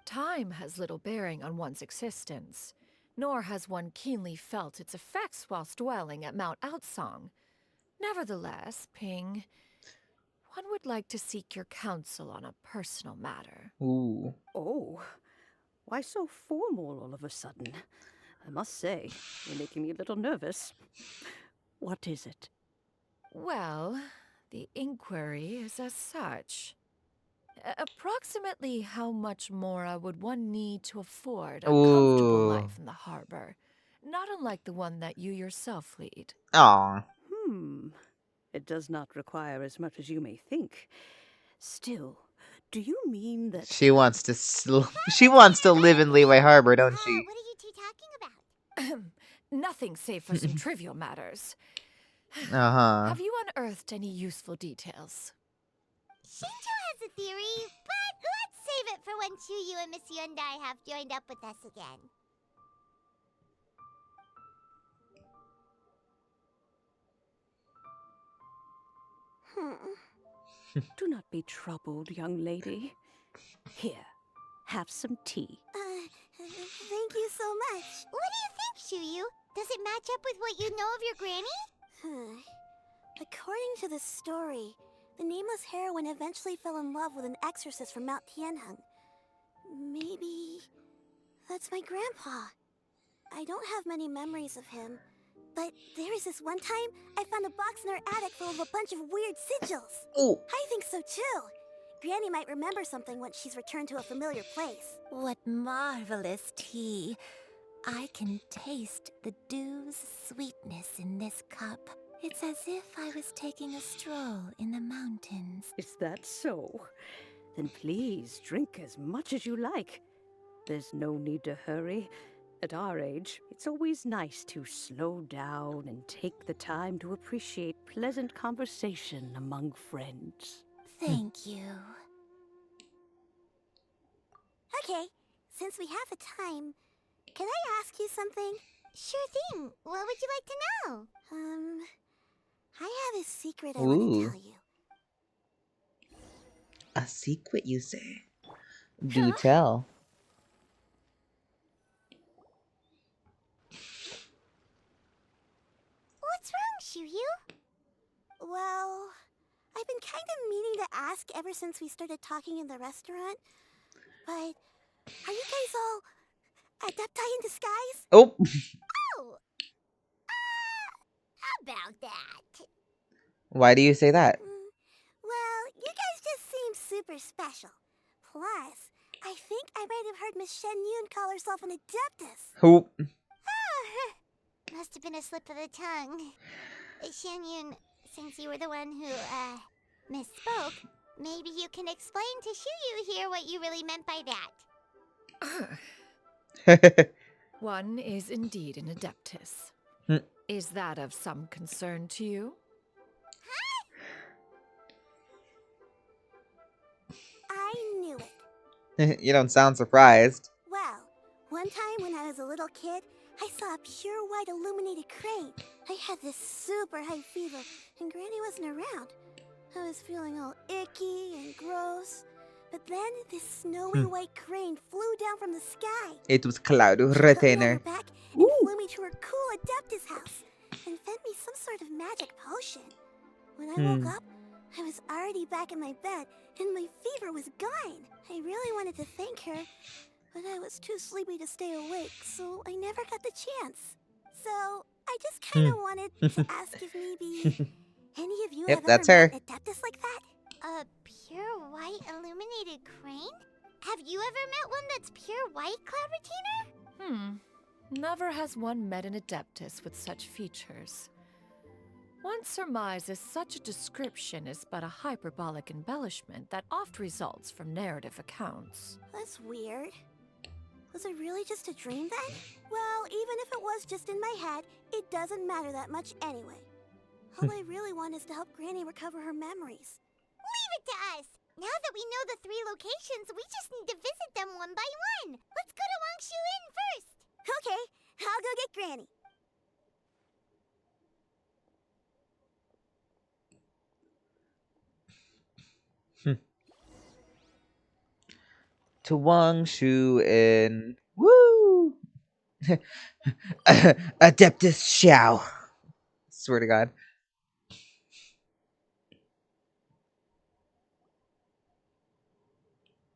Time has little bearing on one's existence, nor has one keenly felt its effects whilst dwelling at Mount Outsong. Nevertheless, Ping, one would like to seek your counsel on a personal matter. Ooh. Oh, why so formal all of a sudden? I must say, you're making me a little nervous. What is it? Well, the inquiry is as such. Approximately how much more would one need to afford a comfortable Ooh. life in the harbor, not unlike the one that you yourself lead? Aw. It does not require as much as you may think. Still, do you mean that... She wants to she wants to live in Leeway Harbor, don't she? What are you two talking about? Nothing save for some trivial matters. Uh-huh. Have you unearthed any useful details? Xingqiu has a theory, but let's save it for when Chuyu and Miss Yuendai have joined up with us again. Do not be troubled, young lady. Here, have some tea. Thank you so much. What do you think, Chuyu? Does it match up with what you know of your granny? According to the story, the nameless heroine eventually fell in love with an exorcist from Mount Tianheng. Maybe that's my grandpa. I don't have many memories of him, but there was this one time I found a box in her attic full of a bunch of weird sigils. Ooh. I think so too. Granny might remember something once she's returned to a familiar place. What marvelous tea. I can taste the dew's sweetness in this cup. It's as if I was taking a stroll in the mountains. Is that so? Then please drink as much as you like. There's no need to hurry. At our age, it's always nice to slow down and take the time to appreciate pleasant conversation among friends. Thank you. Okay, since we have the time, can I ask you something? Sure thing. What would you like to know? I have a secret I want to tell you. A secret, you say? Do tell. What's wrong, Shuyu? Well, I've been kind of meaning to ask ever since we started talking in the restaurant. But are you guys all Adepti in disguise? Oh. Oh! About that. Why do you say that? Well, you guys just seem super special. Plus, I think I might have heard Miss Xianyun call herself an Adeptus. Who? Must have been a slip of the tongue. Xianyun, since you were the one who, misspoke, Maybe you can explain to Xianyun here what you really meant by that. One is indeed an Adeptus. Hmm. Is that of some concern to you? I knew it. You don't sound surprised. Well, one time when I was a little kid, I saw a pure white illuminated crane. I had this super high fever, and Granny wasn't around. I was feeling all icky and gross. But then this snowy white crane flew down from the sky. It was Cloud She put me on Retainer. her back and flew me to her cool Adeptus house and fed me some sort of magic potion. When I woke up, I was already back in my bed and my fever was gone. I really wanted to thank her, but I was too sleepy to stay awake, so I never got the chance. So I just kind of wanted to ask if maybe any of you Yep, have that's ever her. met Adeptus like that? A pure white illuminated crane? Have you ever met one that's pure white, Cloud Retainer? Never has one met an Adeptus with such features. One surmises such a description is but a hyperbolic embellishment that oft results from narrative accounts. That's weird. Was it really just a dream then? Well, even if it was just in my head, it doesn't matter that much anyway. All I really want is to help Granny recover her memories. Leave it to us! Now that we know the 3 locations, we just need to visit them one by one. Let's go to Wangshu Inn first. Okay, I'll go get Granny. To Wangshu Inn. Woo! Adeptus Xiao. Swear to God.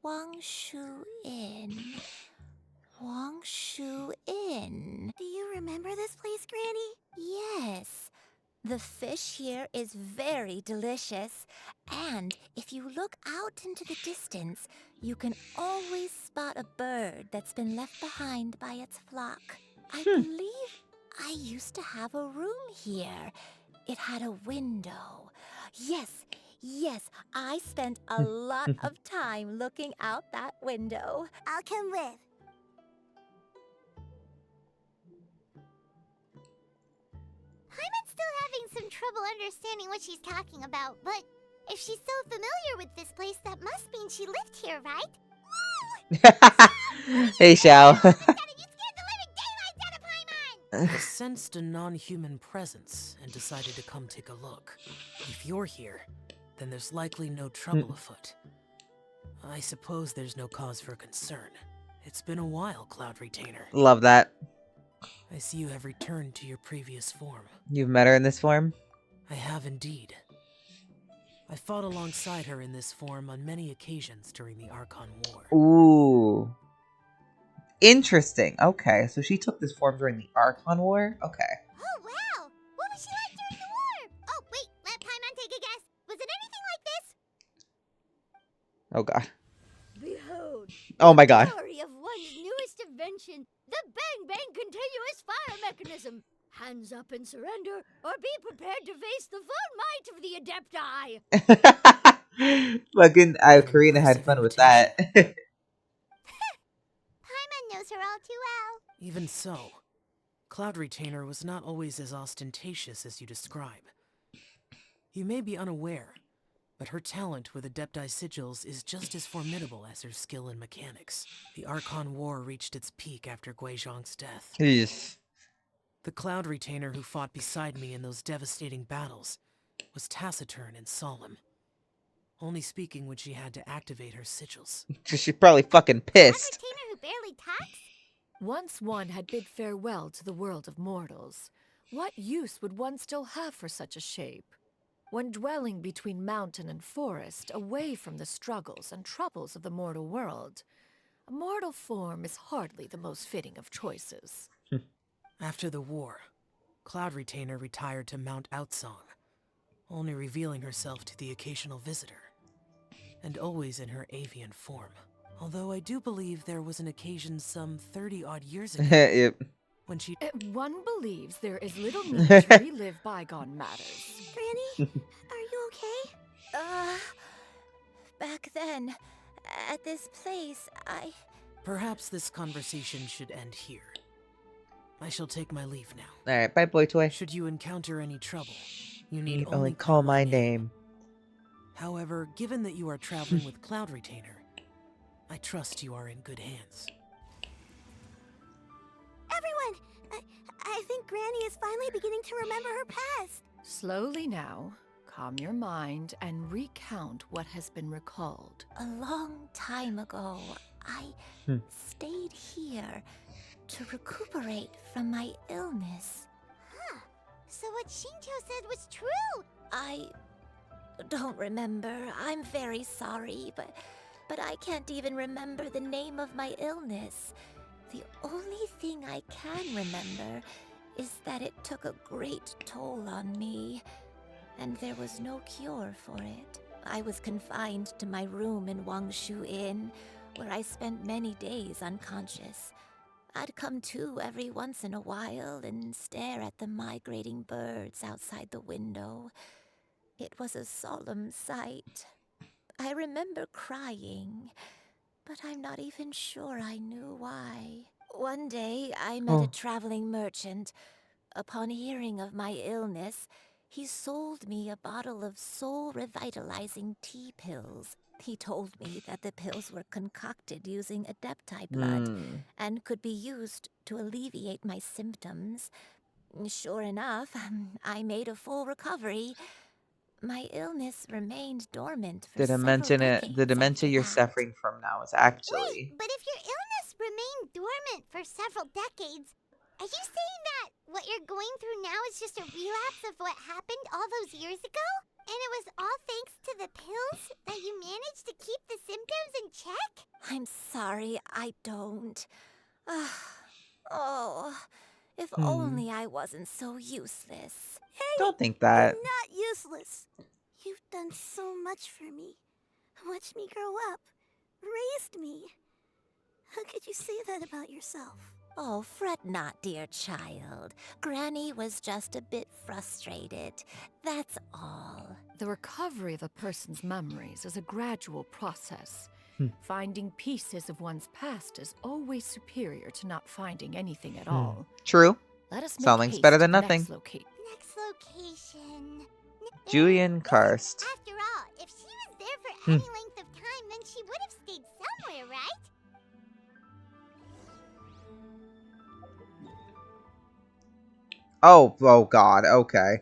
Wangshu Inn. Wangshu Inn. Do you remember this place, Granny? Yes. The fish here is very delicious. And if you look out into the distance, you can always spot a bird that's been left behind by its flock. I believe I used to have a room here. It had a window. Yes, I spent a lot of time looking out that window. I'll come with. Paimon's still having some trouble understanding what she's talking about, but if she's so familiar with this place, that must mean she lived here, right? Hey, Xiao. I sensed a non-human presence and decided to come take a look. If you're here, then there's likely no trouble afoot. I suppose there's no cause for concern. It's been a while, Cloud Retainer. Love that. I see you have returned to your previous form. You've met her in this form? I have indeed. I fought alongside her in this form on many occasions during the Archon War. Ooh. Interesting. Okay, so she took this form during the Archon War? Okay. Oh, wow! What was she like during the war? Oh, wait, let Paimon take a guess. Was it anything like this? Oh, God. Behold. Oh, my God. The story of one's newest invention, the Bang Bang Continuous Fire Mechanism. Hands up and surrender, or be prepared to face the full might of the Adepti. Fucking Karina had fun with that. Paimon knows her all too well. Even so, Cloud Retainer was not always as ostentatious as you describe. You may be unaware, but her talent with Adepti sigils is just as formidable as her skill in mechanics. The Archon War reached its peak after Guizhong's death. Yes. The Cloud Retainer who fought beside me in those devastating battles was taciturn and solemn, only speaking when she had to activate her sigils. She's probably fucking pissed. Cloud Retainer who barely talks? Once one had bid farewell to the world of mortals, what use would one still have for such a shape? When dwelling between mountain and forest, away from the struggles and troubles of the mortal world, a mortal form is hardly the most fitting of choices. After the war, Cloud Retainer retired to Mount Outsong, only revealing herself to the occasional visitor, and always in her avian form. Although I do believe there was an occasion some 30-odd years ago Yep. when she... One believes there is little need to relive bygone matters. Granny, are you okay? back then, at this place, Perhaps this conversation should end here. I shall take my leave now. Alright, bye, boy toy. Should you encounter any trouble, you You need only call my name. However, given that you are traveling with Cloud Retainer, I trust you are in good hands. Everyone! I think Granny is finally beginning to remember her past. Slowly now, calm your mind and recount what has been recalled. a long time ago, I stayed here to recuperate from my illness. Huh. So what Shincho said was true! I don't remember. I'm very sorry, but I can't even remember the name of my illness. The only thing I can remember is that it took a great toll on me, and there was no cure for it. I was confined to my room in Wangshu Inn, where I spent many days unconscious. I'd come to every once in a while and stare at the migrating birds outside the window. It was a solemn sight. I remember crying, but I'm not even sure I knew why. One day, I met a traveling merchant. Upon hearing of my illness, he sold me a bottle of soul-revitalizing tea pills. He told me that the pills were concocted using Adepti blood and could be used to alleviate my symptoms. Sure enough, I made a full recovery. My illness remained dormant for several decades. The dementia you're suffering from now is actually. Wait, but if your illness remained dormant for several decades, are you saying that what you're going through now is just a relapse of what happened all those years ago? And it was all thanks to the pills that you managed to keep the symptoms in check? I'm sorry, I don't. Oh, if Hmm. only I wasn't so useless. Hey, Don't think that. you're not useless. You've done so much for me. Watched me grow up. Raised me. How could you say that about yourself? Oh, fret not, dear child. Granny was just a bit frustrated. That's all. The recovery of a person's memories is a gradual process. Finding pieces of one's past is always superior to not finding anything at all. True. Let us make Something's haste better to than the nothing. next location. Next location. Julian Karst. After all, if she was there for any length of time, then she would have stayed somewhere, right? Oh god, okay.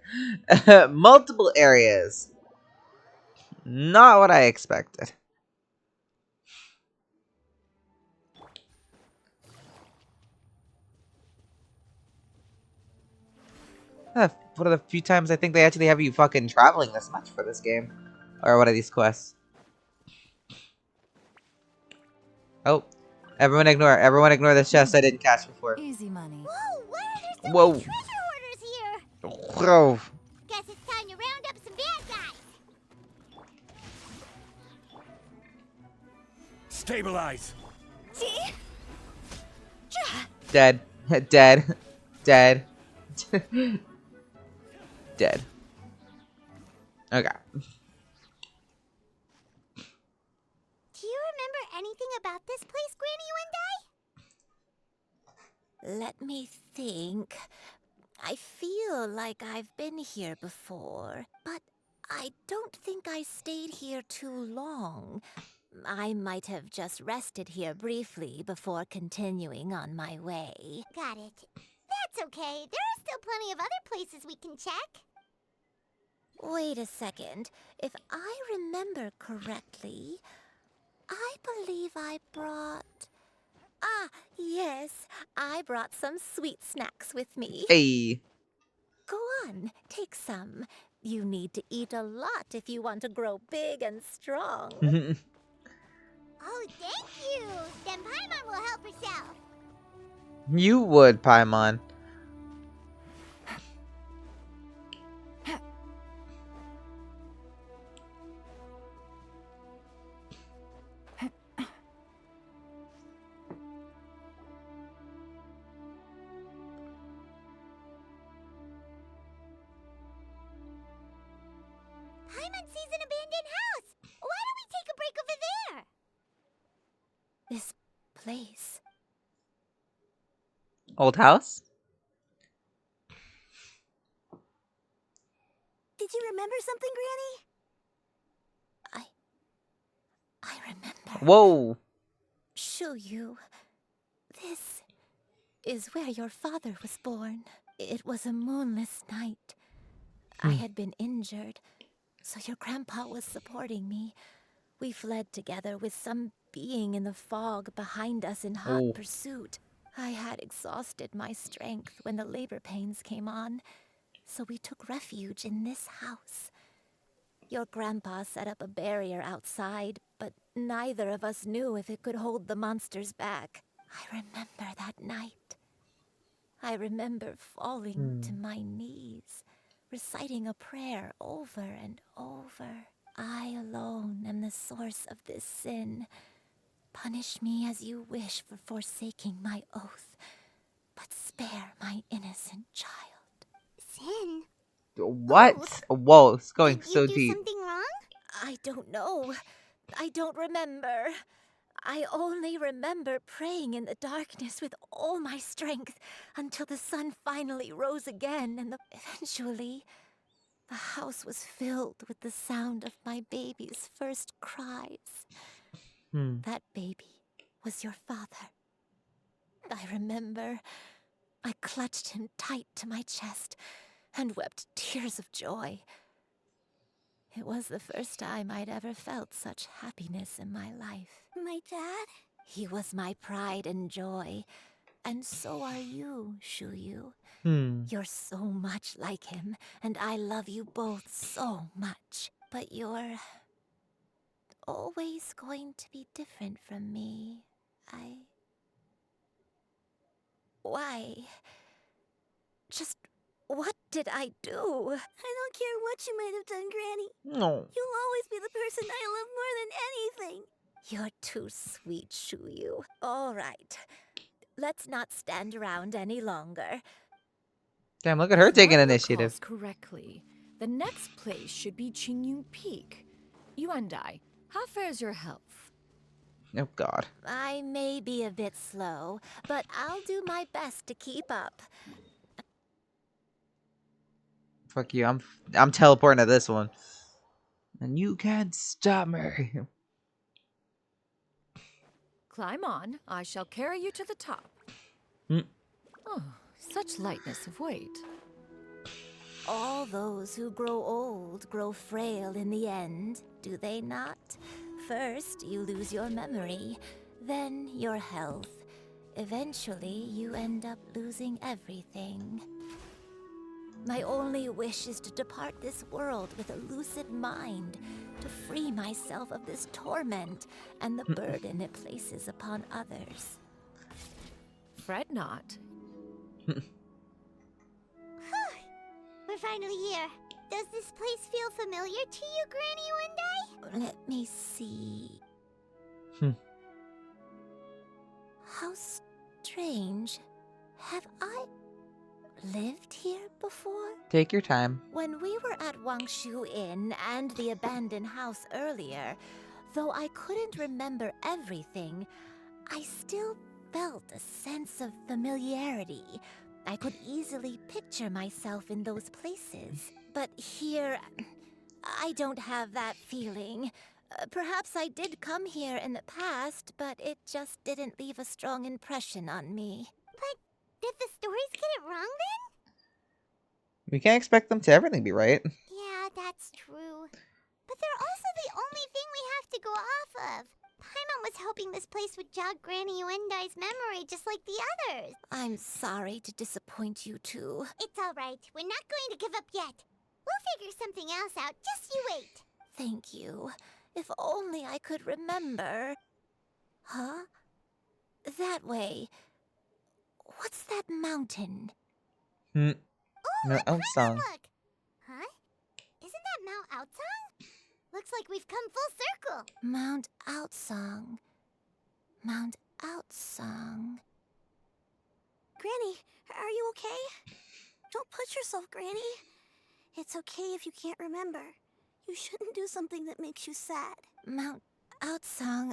Multiple areas. Not what I expected. One of the few times I think they actually have you fucking traveling this much for this game. Or one of these quests. Oh. Everyone ignore this chest I didn't catch before. Easy money. Whoa, why are there so Whoa. many treasure hoarders here? Whoa. Guess it's time to round up some bad guys. Stabilize. Dead. Dead. Dead. Dead. Okay. Do you remember anything about this place, Granny Wendai? Let me think. I feel like I've been here before, but I don't think I stayed here too long. I might have just rested here briefly before continuing on my way. Got it. That's okay. There are still plenty of other places we can check. Wait a second. If I remember correctly, I believe I brought... Ah, yes. I brought some sweet snacks with me. Hey. Go on, take some. You need to eat a lot if you want to grow big and strong. Oh, thank you. Then Paimon will help herself. You would, Paimon. Paimon sees an abandoned house. Why don't we take a break place. Old house? Did you remember something, Granny? I remember. Whoa. Xianyun, this is where your father was born. It was a moonless night. I had been injured, so your grandpa was supporting me. We fled together with some being in the fog behind us in hot Oh. pursuit. I had exhausted my strength when the labor pains came on, so we took refuge in this house. Your grandpa set up a barrier outside, but neither of us knew if it could hold the monsters back. I remember that night. I remember falling to my knees, reciting a prayer over and over. I alone am the source of this sin. Punish me as you wish for forsaking my oath, but spare my innocent child. Sin? What? Whoa, it's going Did so you do deep. something wrong? I don't know. I don't remember. I only remember praying in the darkness with all my strength until the sun finally rose again and eventually the house was filled with the sound of my baby's first cries. That baby was your father. I remember I clutched him tight to my chest and wept tears of joy. It was the first time I'd ever felt such happiness in my life. My dad? He was my pride and joy, and so are you, Xianyun. You're so much like him, and I love you both so much. But you're always going to be different from me. Why? Just what did I do? I don't care what you might have done, Granny. No. You'll always be the person I love more than anything. You're too sweet, Xianyun. All right. Let's not stand around any longer. Damn, look at her If taking one initiative. recalls correctly, the next place should be Qingyun Peak. Yuandai, how fares your health? Oh god. I may be a bit slow, but I'll do my best to keep up. Fuck you. I'm teleporting to this one. And you can't stop me. Climb on. I shall carry you to the top. Oh, such lightness of weight. All those who grow old grow frail in the end, do they not? First, you lose your memory, then your health. Eventually, you end up losing everything. My only wish is to depart this world with a lucid mind, to free myself of this torment and the burden it places upon others. Fret not. We're finally here. Does this place feel familiar to you, Granny Yuandai? Let me see. How strange. Have I lived here before? Take your time. When we were at Wangshu Inn and the abandoned house earlier, though I couldn't remember everything, I still felt a sense of familiarity. I could easily picture myself in those places. But here, I don't have that feeling. Perhaps I did come here in the past, but it just didn't leave a strong impression on me. But did the stories get it wrong then? We can't expect them to everything be right. Yeah, that's true. But they're also the only thing we have to go off of. Paimon was hoping this place would jog Granny Yuandai's memory just like the others. I'm sorry to disappoint you too. It's all right. We're not going to give up yet. We'll figure something else out. Just you wait. Thank you. If only I could remember. Huh? That way. What's that mountain? No, Come song. look. Huh? Isn't that Mount Outsong? Looks like we've come full circle. Mount Outsong. Mount Outsong. Granny, are you okay? Don't push yourself, Granny. It's okay if you can't remember. You shouldn't do something that makes you sad. Mount Outsong,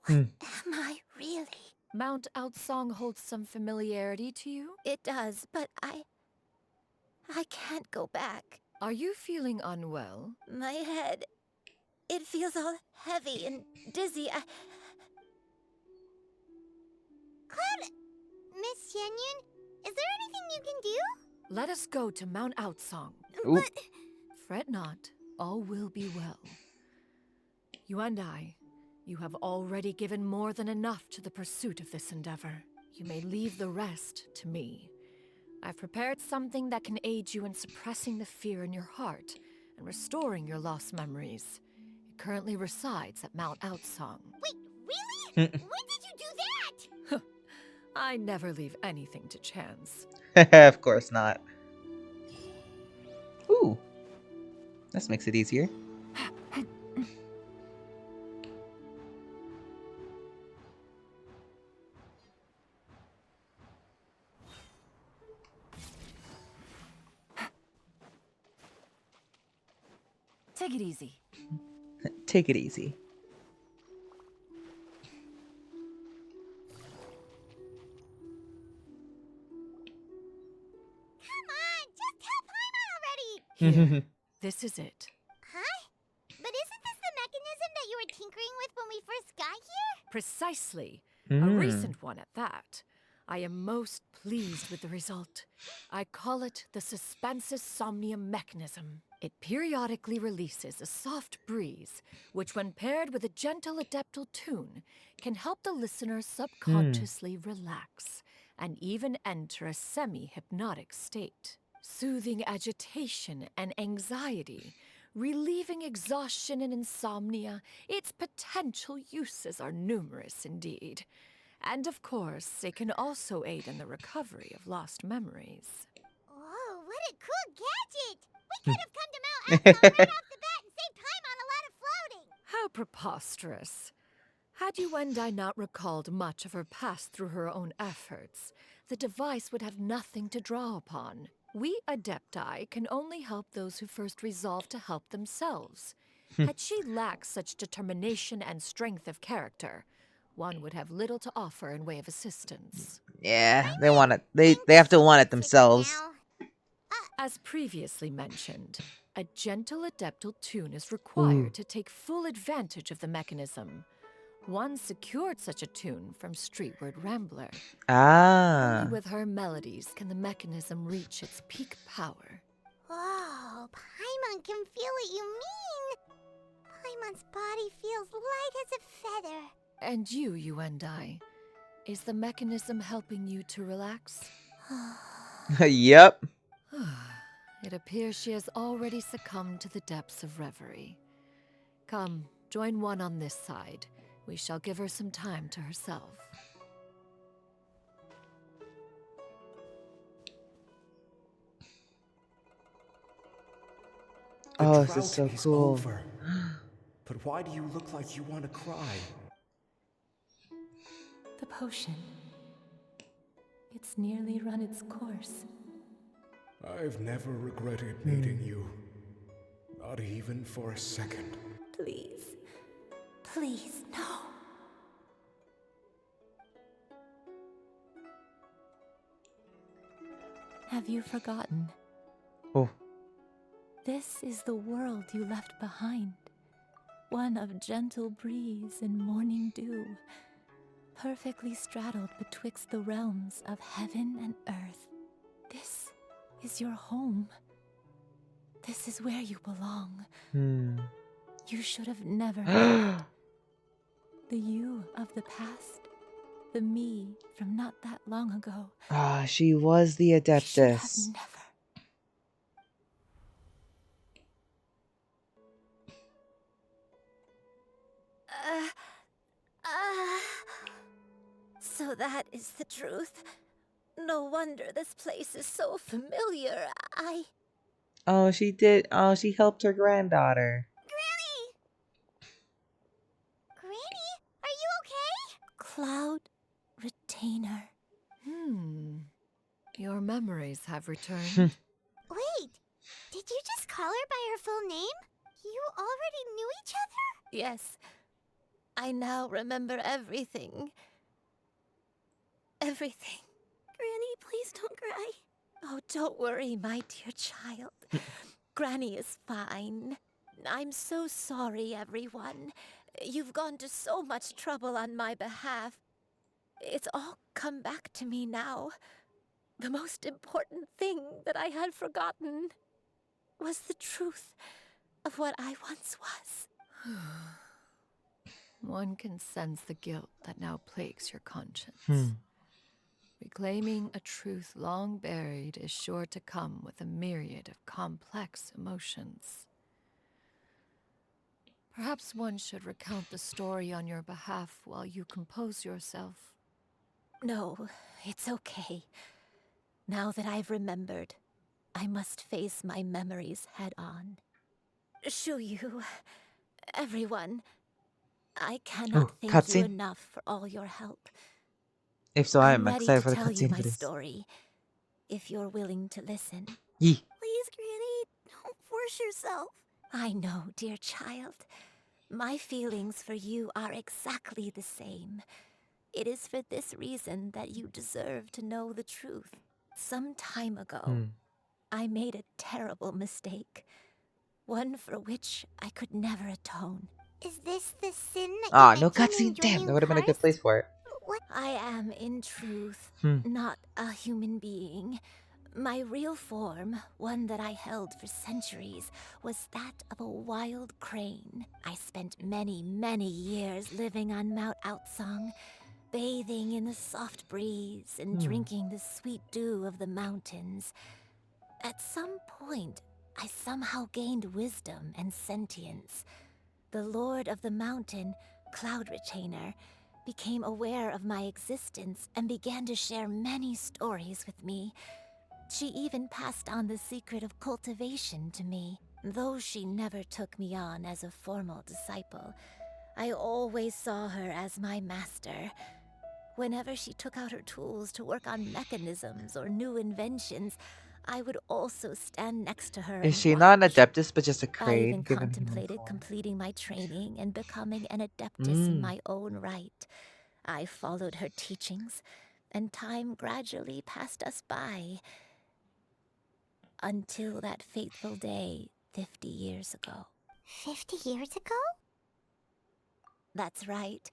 Am I really? Mount Outsong holds some familiarity to you? It does, but I can't go back. Are you feeling unwell? My head, it feels all heavy and dizzy. Cloud, Miss Xianyun, is there anything you can do? Let us go to Mount Outsong. Ooh. But Fret not, all will be well. You and I, you have already given more than enough to the pursuit of this endeavor. You may leave the rest to me. I've prepared something that can aid you in suppressing the fear in your heart and restoring your lost memories. It currently resides at Mount Outsong. wait, really? When did you do that? I never leave anything to chance. Of course not. Ooh. This makes it easier. Take it easy. Take it easy. Come on, just tell Paimon already! Here, this is it. Huh? But isn't this the mechanism that you were tinkering with when we first got here? Precisely. A recent one at that. I am most pleased with the result. I call it the Suspensus Somnium mechanism. It periodically releases a soft breeze, which when paired with a gentle adeptal tune, can help the listener subconsciously relax and even enter a semi-hypnotic state, soothing agitation and anxiety, relieving exhaustion and insomnia. Its potential uses are numerous indeed. And of course, it can also aid in the recovery of lost memories. Whoa, what a cool gadget! We could have come to Mount Epsilon right off the bat and saved Paimon a lot of floating! How preposterous. Had you and I not recalled much of her past through her own efforts, the device would have nothing to draw upon. We Adepti can only help those who first resolve to help themselves. Had she lacked such determination and strength of character, one would have little to offer in way of assistance. Yeah, they want it. They have to want it themselves. As previously mentioned, a gentle adeptal tune is required to take full advantage of the mechanism. One secured such a tune from Streetward Rambler. Ah. Only with her melodies can the mechanism reach its peak power. Whoa, Paimon can feel what you mean! Paimon's body feels light as a feather. And you and I, is the mechanism helping you to relax? Yep. It appears she has already succumbed to the depths of reverie. Come, join one on this side. We shall give her some time to herself. Oh, this is so cool. Over. But why do you look like you want to cry? The potion. It's nearly run its course. I've never regretted meeting you. Not even for a second. Please. Please, no. Have you forgotten? Oh. This is the world you left behind. One of gentle breeze and morning dew, perfectly straddled betwixt the realms of heaven and earth. This is your home. This is where you belong. You should have never left. The you of the past, the me from not that long ago. Ah, she was the Adeptus. Never. So that is the truth. No wonder this place is so familiar. Oh, she did. Oh, she helped her granddaughter. Granny, are you okay? Cloud Retainer. Your memories have returned. Wait, did you just call her by her full name? You already knew each other? Yes. I now remember everything. Everything. Granny, please don't cry. Oh, don't worry, my dear child. Granny is fine. I'm so sorry, everyone. You've gone to so much trouble on my behalf. It's all come back to me now. The most important thing that I had forgotten was the truth of what I once was. One can sense the guilt that now plagues your conscience. Hmm. Reclaiming a truth long buried is sure to come with a myriad of complex emotions. Perhaps one should recount the story on your behalf while you compose yourself. No, it's okay. Now that I've remembered, I must face my memories head on. Shuyu, everyone, I cannot Oh, thank you cutscene. enough for all your help. If so, I I'm am ready to excited for the tell you cutscene my for this. story, if you're willing to listen. Yee. Please, Granny, don't force yourself. I know, dear child. My feelings for you are exactly the same. It is for this reason that you deserve to know the truth. Some time ago, I made a terrible mistake. One for which I could never atone. Is this the sin that Ah, you no mentioned in cutscene. Damn, that joining would have been a good Karst? place for it. What? I am, in truth, Hmm. not a human being. My real form, one that I held for centuries, was that of a wild crane. I spent many, many years living on Mount Outsong, bathing in the soft breeze and drinking the sweet dew of the mountains. At some point, I somehow gained wisdom and sentience. The Lord of the Mountain, Cloud Retainer, became aware of my existence and began to share many stories with me. She even passed on the secret of cultivation to me. Though she never took me on as a formal disciple, I always saw her as my master. Whenever she took out her tools to work on mechanisms or new inventions, I would also stand next to her Is and she not an watch. Adeptus, but just a I crane even given human contemplated form? completing my training and becoming an Adeptus in my own right. I followed her teachings, and time gradually passed us by. Until that fateful day 50 years ago. 50 years ago? That's right.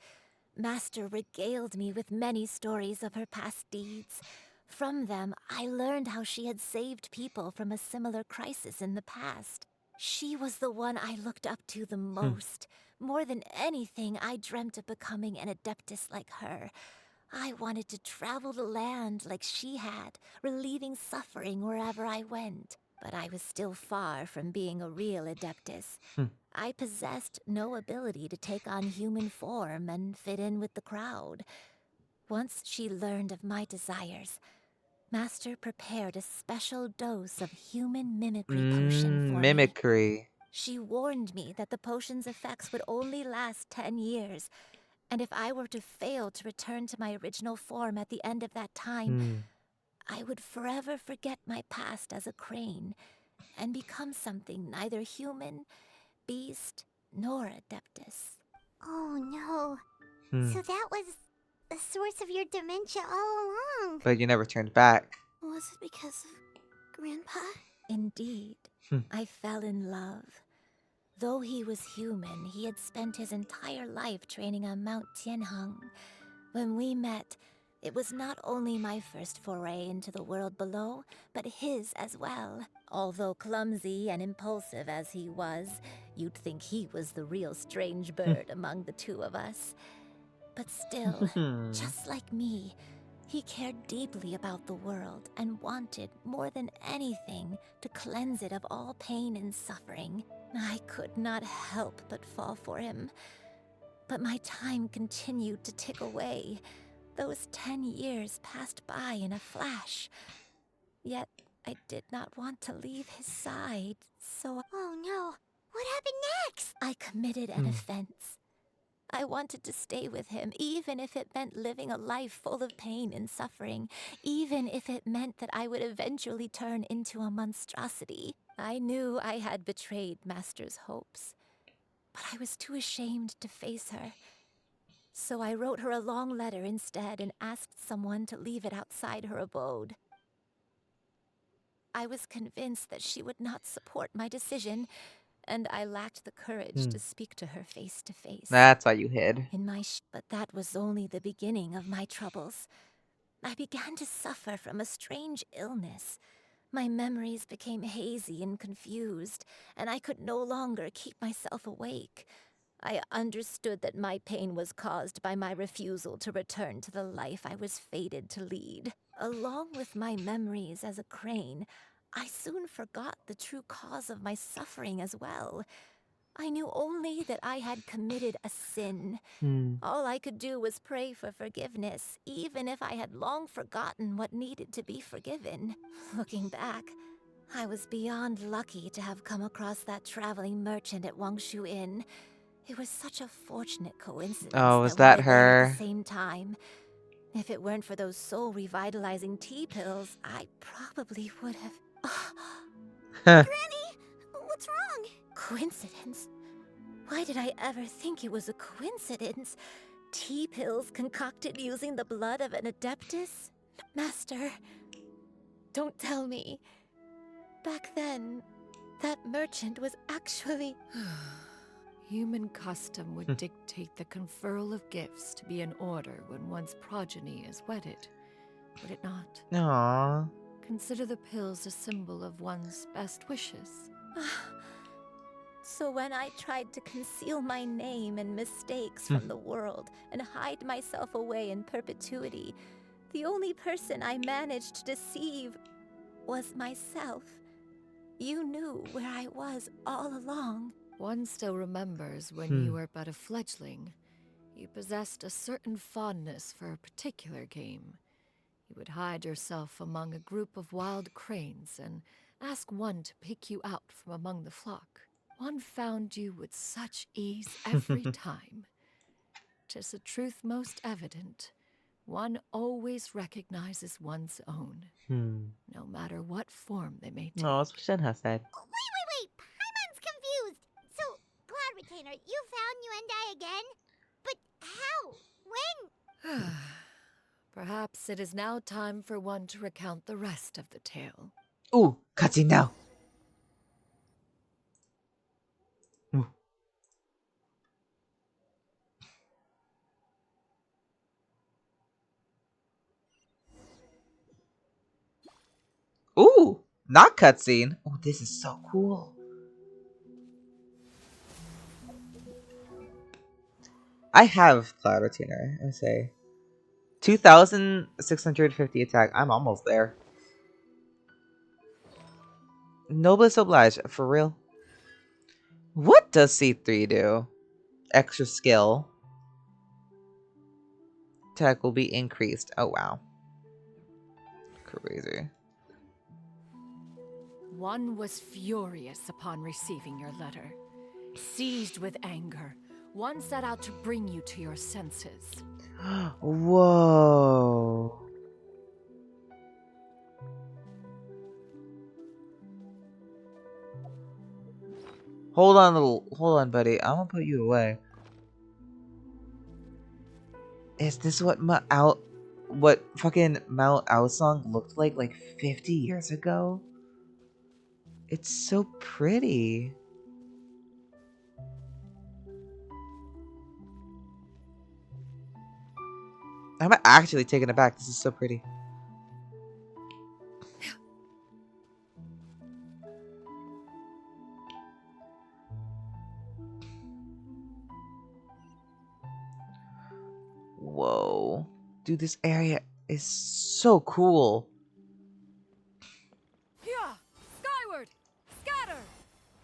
Master regaled me with many stories of her past deeds. From them, I learned how she had saved people from a similar crisis in the past. She was the one I looked up to the most. More than anything, I dreamt of becoming an Adeptus like her. I wanted to travel the land like she had, relieving suffering wherever I went. But I was still far from being a real Adeptus. I possessed no ability to take on human form and fit in with the crowd. Once she learned of my desires, Master prepared a special dose of human mimicry potion for me. Mimicry. She warned me that the potion's effects would only last 10 years, and if I were to fail to return to my original form at the end of that time, I would forever forget my past as a crane and become something neither human, beast, nor Adeptus. Oh no. So that was the source of your dementia all along. But you never turned back. Was it because of Grandpa? Indeed, I fell in love. Though he was human, he had spent his entire life training on Mount Tianheng. When we met, it was not only my first foray into the world below, but his as well. Although clumsy and impulsive as he was, you'd think he was the real strange bird among the two of us. But still, just like me, he cared deeply about the world and wanted, more than anything, to cleanse it of all pain and suffering. I could not help but fall for him. But my time continued to tick away. Those 10 years passed by in a flash. Yet I did not want to leave his side, so Oh no. What happened next? I committed an offense. I wanted to stay with him, even if it meant living a life full of pain and suffering, even if it meant that I would eventually turn into a monstrosity. I knew I had betrayed Master's hopes, but I was too ashamed to face her. So I wrote her a long letter instead and asked someone to leave it outside her abode. I was convinced that she would not support my decision, and I lacked the courage to speak to her face to face. That's why you hid. But that was only the beginning of my troubles. I began to suffer from a strange illness. My memories became hazy and confused, and I could no longer keep myself awake. I understood that my pain was caused by my refusal to return to the life I was fated to lead. Along with my memories as a crane, I soon forgot the true cause of my suffering as well. I knew only that I had committed a sin. All I could do was pray for forgiveness, even if I had long forgotten what needed to be forgiven. Looking back, I was beyond lucky to have come across that traveling merchant at Wangshu Inn. It was such a fortunate coincidence Oh, is that we that were there at her? the same time. If it weren't for those soul-revitalizing tea pills, I probably would have... Granny, what's wrong? Coincidence? Why did I ever think it was a coincidence? Tea pills concocted using the blood of an adeptus? Master, don't tell me. Back then, that merchant was actually... Human custom would dictate the conferral of gifts to be in order when one's progeny is wedded, would it not? Aww. Consider the pills a symbol of one's best wishes. So when I tried to conceal my name and mistakes from the world and hide myself away in perpetuity, the only person I managed to deceive was myself. You knew where I was all along. One still remembers when you were but a fledgling. You possessed a certain fondness for a particular game. You would hide yourself among a group of wild cranes and ask one to pick you out from among the flock. One found you with such ease every time. 'Tis a truth most evident. One always recognizes one's own, no matter what form they may take. Oh, that's what Shenhe said. Wait! Paimon's confused! So, Cloud Retainer, you found Yuendai again? But how? When? Perhaps it is now time for one to recount the rest of the tale. Ooh, cutscene now. Ooh, not cutscene. Oh, this is so cool. I have Cloud Retainer, I say. 2,650 attack. I'm almost there. Noblesse oblige, for real. What does C3 do? Extra skill. Attack will be increased. Oh, wow. Crazy. One was furious upon receiving your letter. Seized with anger, one set out to bring you to your senses. Whoa. Hold on, buddy. I'm gonna put you away. Is this what fucking Mount Aosong looked like 50 years ago? It's so pretty. I'm actually taken aback. This is so pretty. Whoa. Dude, this area is so cool. Yeah! Skyward! Scatter!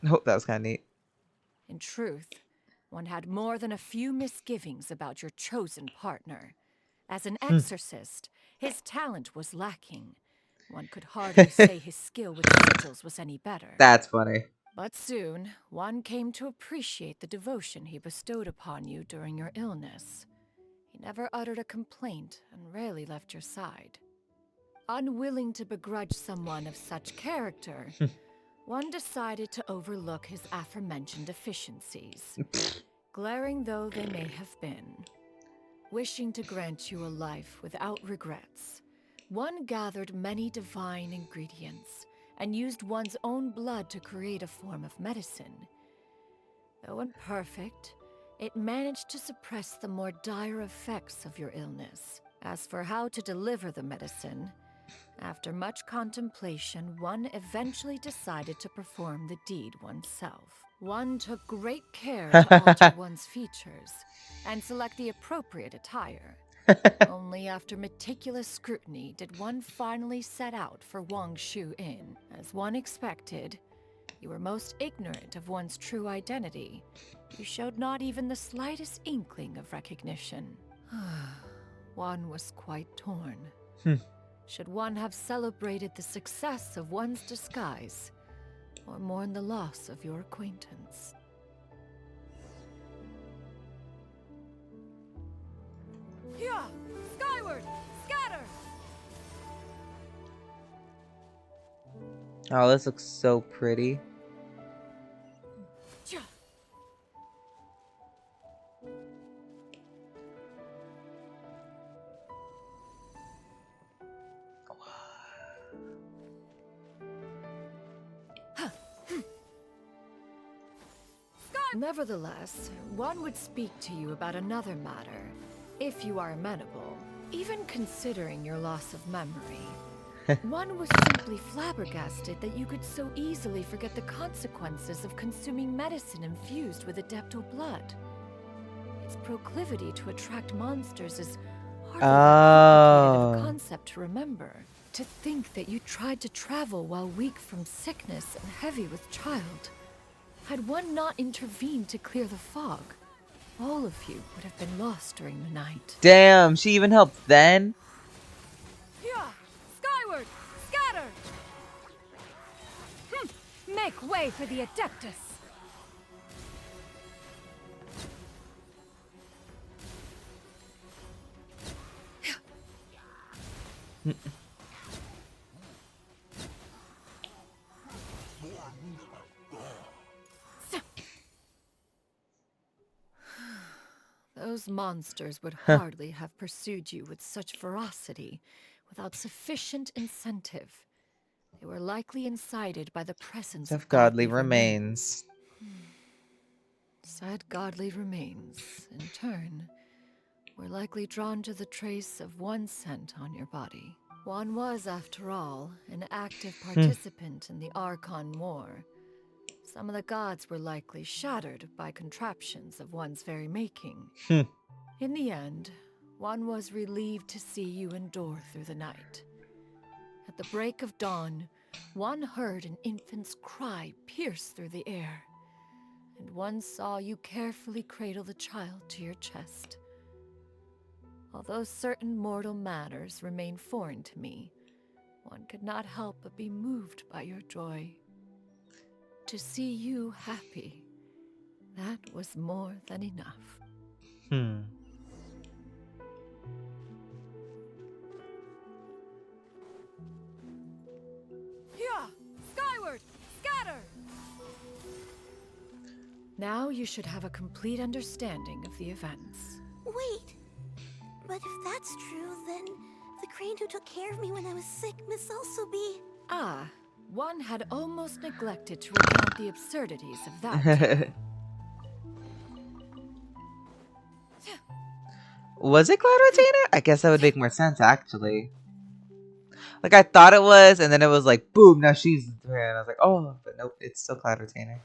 Oh, that was kind of neat. In truth, one had more than a few misgivings about your chosen partner. As an exorcist, his talent was lacking. One could hardly say his skill with sigils was any better. That's funny. But soon, one came to appreciate the devotion he bestowed upon you during your illness. He never uttered a complaint and rarely left your side. Unwilling to begrudge someone of such character, one decided to overlook his aforementioned deficiencies, glaring though they may have been. Wishing to grant you a life without regrets, one gathered many divine ingredients and used one's own blood to create a form of medicine. Though imperfect, it managed to suppress the more dire effects of your illness. As for how to deliver the medicine, after much contemplation, one eventually decided to perform the deed oneself. One took great care to alter one's features and select the appropriate attire. Only after meticulous scrutiny did one finally set out for Wangshu Inn. As one expected, you were most ignorant of one's true identity. You showed not even the slightest inkling of recognition. One was quite torn. Should one have celebrated the success of one's disguise, or mourn the loss of your acquaintance? Yeah! Skyward! Scatter! Oh, this looks so pretty. Nevertheless, one would speak to you about another matter, if you are amenable. Even considering your loss of memory, one was simply flabbergasted that you could so easily forget the consequences of consuming medicine infused with Adeptal blood. Its proclivity to attract monsters is hardly that complicated of a concept to remember. To think that you tried to travel while weak from sickness and heavy with child. Had one not intervened to clear the fog, all of you would have been lost during the night. Damn, she even helped then? Yeah! Skyward! Scatter! Make way for the Adeptus! Those monsters would hardly have pursued you with such ferocity without sufficient incentive. They were likely incited by the presence Of godly remains. Said godly remains, in turn, were likely drawn to the trace of one scent on your body. One was, after all, an active participant in the Archon War. Some of the gods were likely shattered by contraptions of one's very making. In the end, one was relieved to see you endure through the night. At the break of dawn, one heard an infant's cry pierce through the air, and one saw you carefully cradle the child to your chest. Although certain mortal matters remain foreign to me, one could not help but be moved by your joy. To see you happy, that was more than enough. Yeah! Skyward! Scatter! Now you should have a complete understanding of the events. Wait, but if that's true, then the crane who took care of me when I was sick must also be... Ah, one had almost neglected to recount the absurdities of that. Was it Cloud Retainer? I guess that would make more sense, actually. Like, I thought it was, and then it was like, boom, now she's there. And I was like, oh, but nope, it's still Cloud Retainer.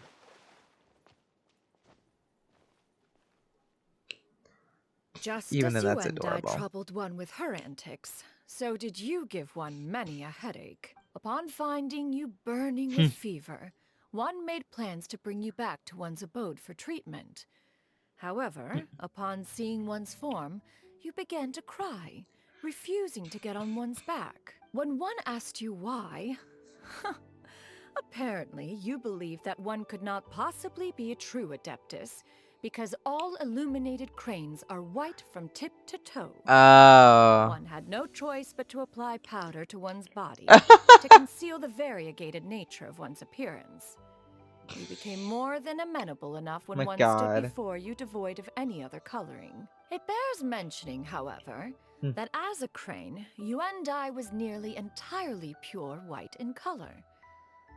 Just Even as though that's Yuendai adorable. troubled one with her antics, so did you give one many a headache. Upon finding you burning with fever, one made plans to bring you back to one's abode for treatment. However, upon seeing one's form, you began to cry, refusing to get on one's back. When one asked you why, apparently you believed that one could not possibly be a true Adeptus, because all illuminated cranes are white from tip to toe. Oh. One had no choice but to apply powder to one's body to conceal the variegated nature of one's appearance. You became more than amenable enough when My one stood God. before you devoid of any other coloring. It bears mentioning, however, that as a crane, Yuan was nearly entirely pure white in color.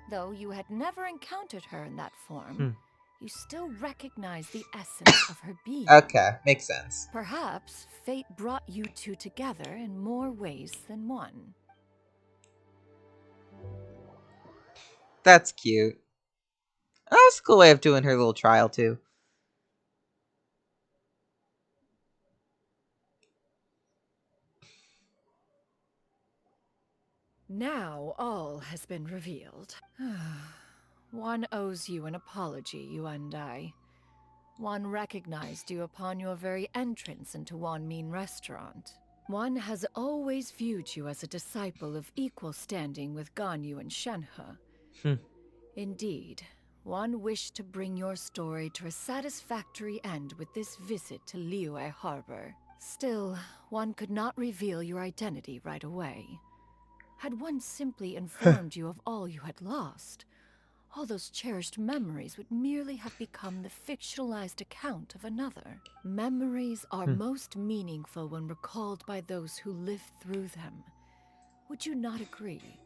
Though you had never encountered her in that form, you still recognize the essence of her being. Okay, makes sense. Perhaps fate brought you two together in more ways than one. That's cute. That's a cool way of doing her little trial, too. Now all has been revealed. One owes you an apology, Yuan. One recognized you upon your very entrance into Wanmin restaurant. One has always viewed you as a disciple of equal standing with Ganyu and Shenhe. Indeed, one wished to bring your story to a satisfactory end with this visit to Liyue Harbor. Still, one could not reveal your identity right away. Had one simply informed you of all you had lost, all those cherished memories would merely have become the fictionalized account of another. Memories are most meaningful when recalled by those who lived through them. Would you not agree?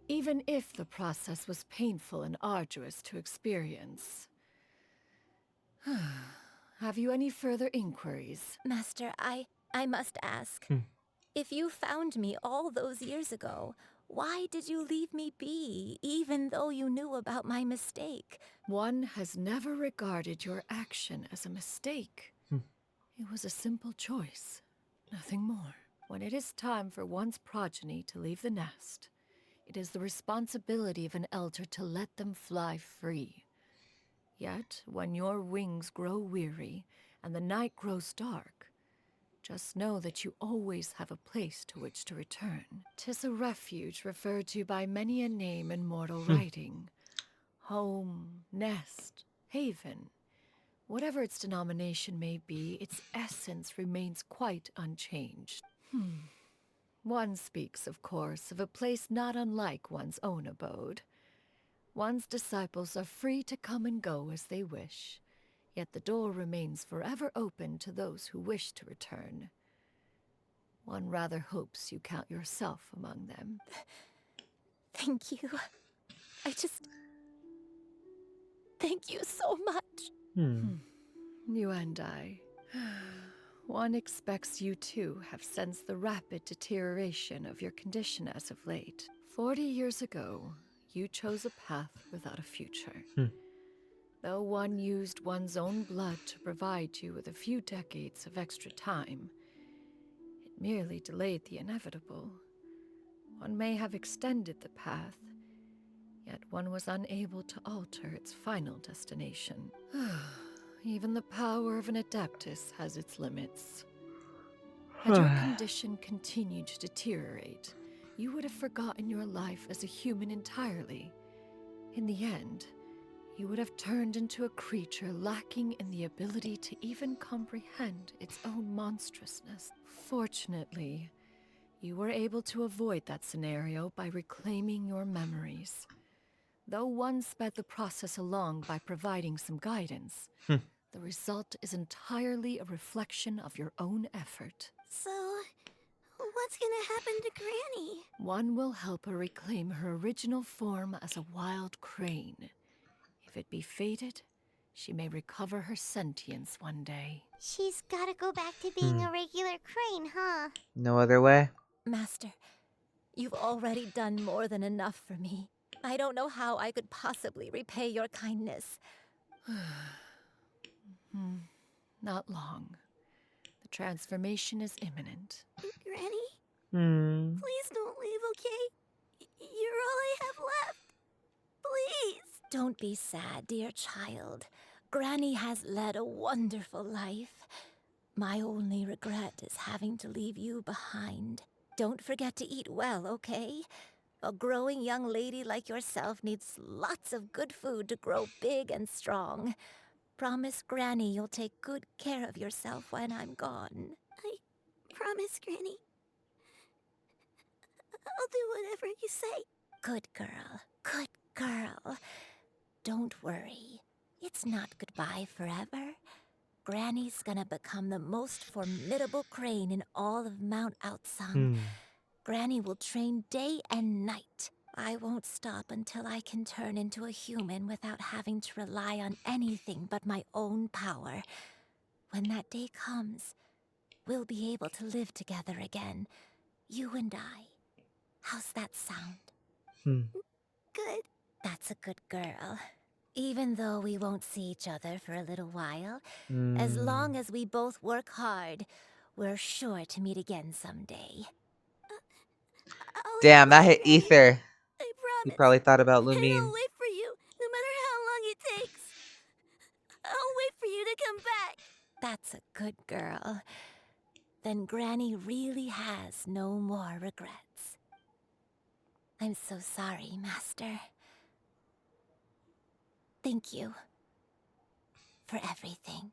Even if the process was painful and arduous to experience. Have you any inquiries? Inquiries? Master, I must ask. If you found me all those years ago, why did you leave me be, even though you knew about my mistake? One has never regarded your action as a mistake. It was a simple choice, nothing more. When it is time for one's progeny to leave the nest, it is the responsibility of an elder to let them fly free. Yet, when your wings grow weary and the night grows dark, just know that you always have a place to which to return. 'Tis a refuge referred to by many a name in mortal writing. Home, nest, haven. Whatever its denomination may be, its essence remains quite unchanged. One speaks, of course, of a place not unlike one's own abode. One's disciples are free to come and go as they wish, yet the door remains forever open to those who wish to return. One rather hopes you count yourself among them. Thank you. Thank you so much. You and I. One expects you too have sensed the rapid deterioration of your condition as of late. 40 years ago, you chose a path without a future. Though one used one's own blood to provide you with a few decades of extra time, it merely delayed the inevitable. One may have extended the path, yet one was unable to alter its final destination. Even the power of an Adeptus has its limits. Had your condition continued to deteriorate, you would have forgotten your life as a human entirely. In the end, you would have turned into a creature lacking in the ability to even comprehend its own monstrousness. Fortunately, you were able to avoid that scenario by reclaiming your memories. Though one sped the process along by providing some guidance, the result is entirely a reflection of your own effort. So, what's gonna happen to Granny? One will help her reclaim her original form as a wild crane. If it be fated, she may recover her sentience one day. She's gotta go back to being a regular crane, huh? No other way? Master, you've already done more than enough for me. I don't know how I could possibly repay your kindness. Not long. The transformation is imminent. Granny? Please don't leave, okay? You're all I have left. Please. Don't be sad, dear child. Granny has led a wonderful life. My only regret is having to leave you behind. Don't forget to eat well, okay? A growing young lady like yourself needs lots of good food to grow big and strong. Promise Granny you'll take good care of yourself when I'm gone. I promise, Granny. I'll do whatever you say. Good girl. Good girl. don't worry. It's not goodbye forever. Granny's gonna become the most formidable crane in all of Mount Outsung. Granny will train day and night. I won't stop until I can turn into a human without having to rely on anything but my own power. When that day comes, we'll be able to live together again. You and I. How's that sound? Good. That's a good girl. Even though we won't see each other for a little while, as long as we both work hard, we're sure to meet again someday. Damn, that hit Ether. I He promise. probably thought about And I'll Lumine. wait for you, no matter how long it takes. I'll wait for you to come back. That's a good girl. Then Granny really has no more regrets. I'm so sorry, Master. Thank you for everything.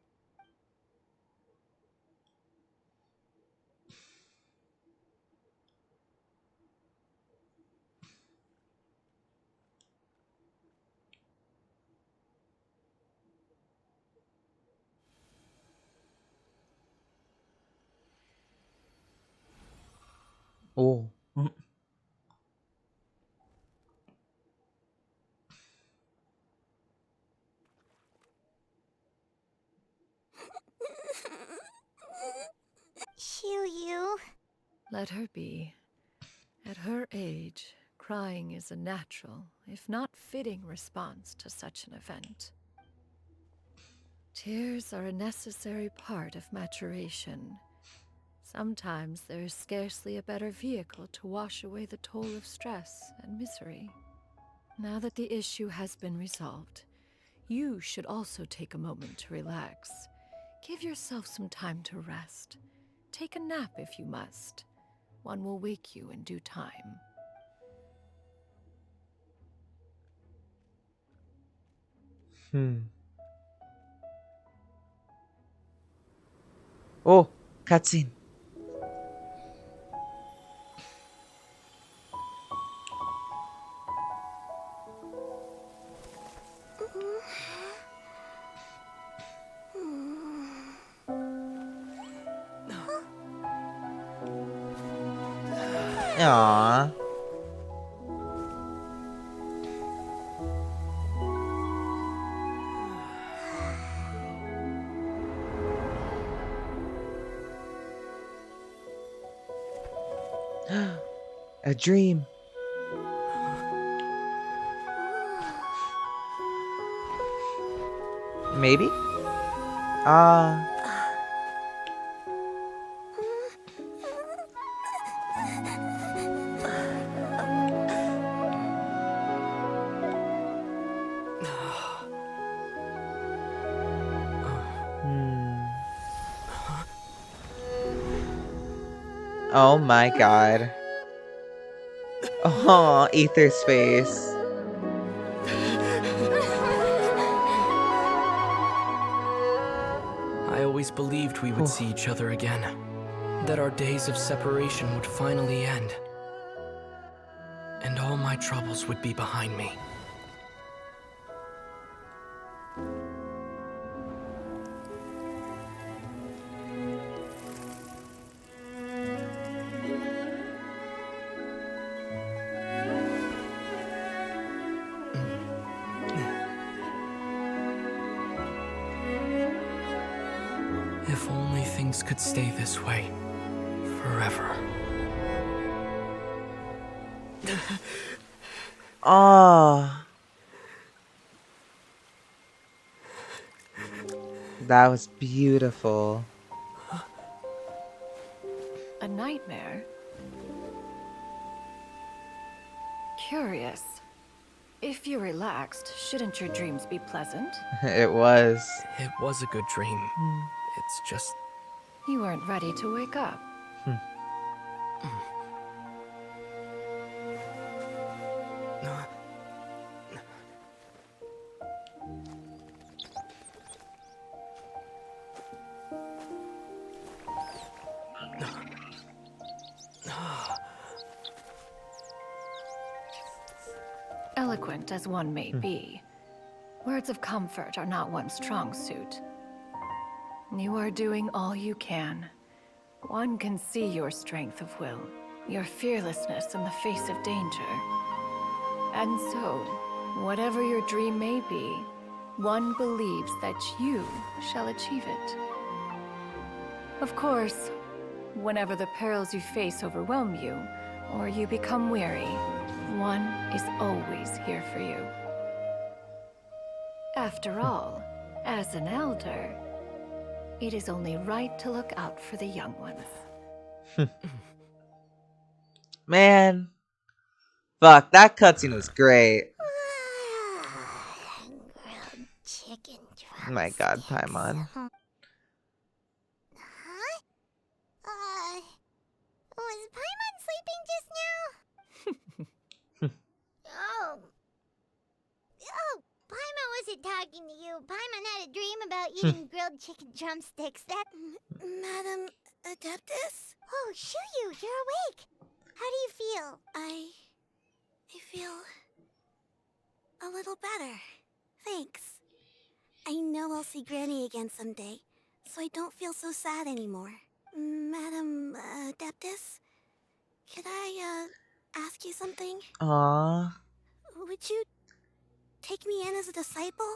Oh. Xianyun. Let her be. At her age, crying is a natural, if not fitting, response to such an event. Tears are a necessary part of maturation. Sometimes there is scarcely a better vehicle to wash away the toll of stress and misery. Now that the issue has been resolved, you should also take a moment to relax. Give yourself some time to rest. Take a nap if you must. One will wake you in due time. Oh, cutscene. Aww. A dream. Maybe? Oh my god. Oh, Ether's face. I always believed we would see each other again. That our days of separation would finally end. And all my troubles would be behind me. If only things could stay this way forever. Oh. That was beautiful. A nightmare? Curious. If you're relaxed, shouldn't your dreams be pleasant? It was. It was a good dream. It's just... You weren't ready to wake up. Eloquent as one may be, Words of comfort are not one's strong suit. You are doing all you can. One can see your strength of will, your fearlessness in the face of danger. And so, whatever your dream may be, one believes that you shall achieve it. Of course, whenever the perils you face overwhelm you, or you become weary, one is always here for you. After all, as an elder, it is only right to look out for the young ones. Man. Fuck, that cutscene was great. Chicken Oh my god, Paimon. Huh? Was Paimon sleeping just now? Oh. Oh, Paimon wasn't talking to you. Paimon had a dream about eating grilled chicken drumsticks. That... Madam Adeptus? Oh, Xianyun, you're awake. How do you feel? I feel a little better. Thanks. I know I'll see Granny again someday, so I don't feel so sad anymore. Madam Adeptus, could I ask you something? Aww. Would you take me in as a disciple?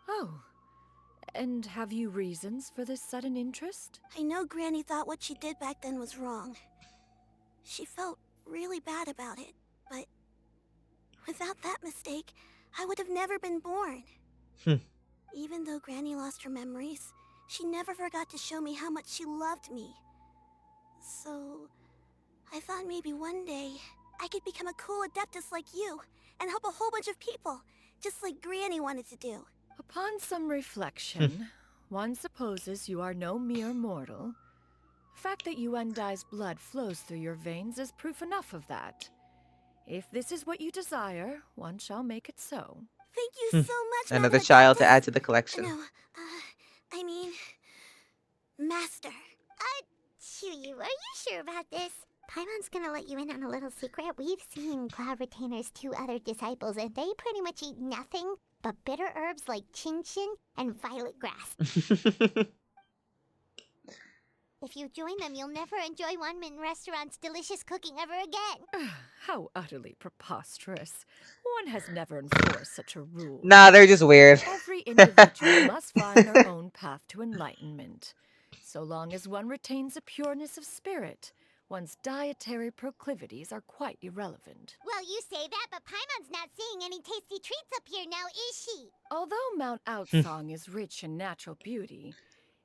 Oh, and have you reasons for this sudden interest? I know Granny thought what she did back then was wrong. She felt really bad about it, but without that mistake, I would have never been born. Even though Granny lost her memories, she never forgot to show me how much she loved me. So, I thought maybe one day I could become a cool adeptus like you and help a whole bunch of people, just like Granny wanted to do. Upon some reflection, one supposes you are no mere mortal. The fact that Yuendai's blood flows through your veins is proof enough of that. If this is what you desire, one shall make it so. Thank you so much, Another Madam child to Adeptus. add to the collection. No, I mean, Master. Xianyun, are you sure about this? Paimon's gonna let you in on a little secret. We've seen Cloud Retainer's 2 other disciples, and they pretty much eat nothing but bitter herbs like chinchin and violet grass. If you join them, you'll never enjoy One-Min Restaurant's delicious cooking ever again. How utterly preposterous. One has never enforced such a rule. Nah, they're just weird. Every individual must find their own path to enlightenment. So long as one retains a pureness of spirit, one's dietary proclivities are quite irrelevant. Well, you say that, but Paimon's not seeing any tasty treats up here now, is she? Although Mount Outsong is rich in natural beauty,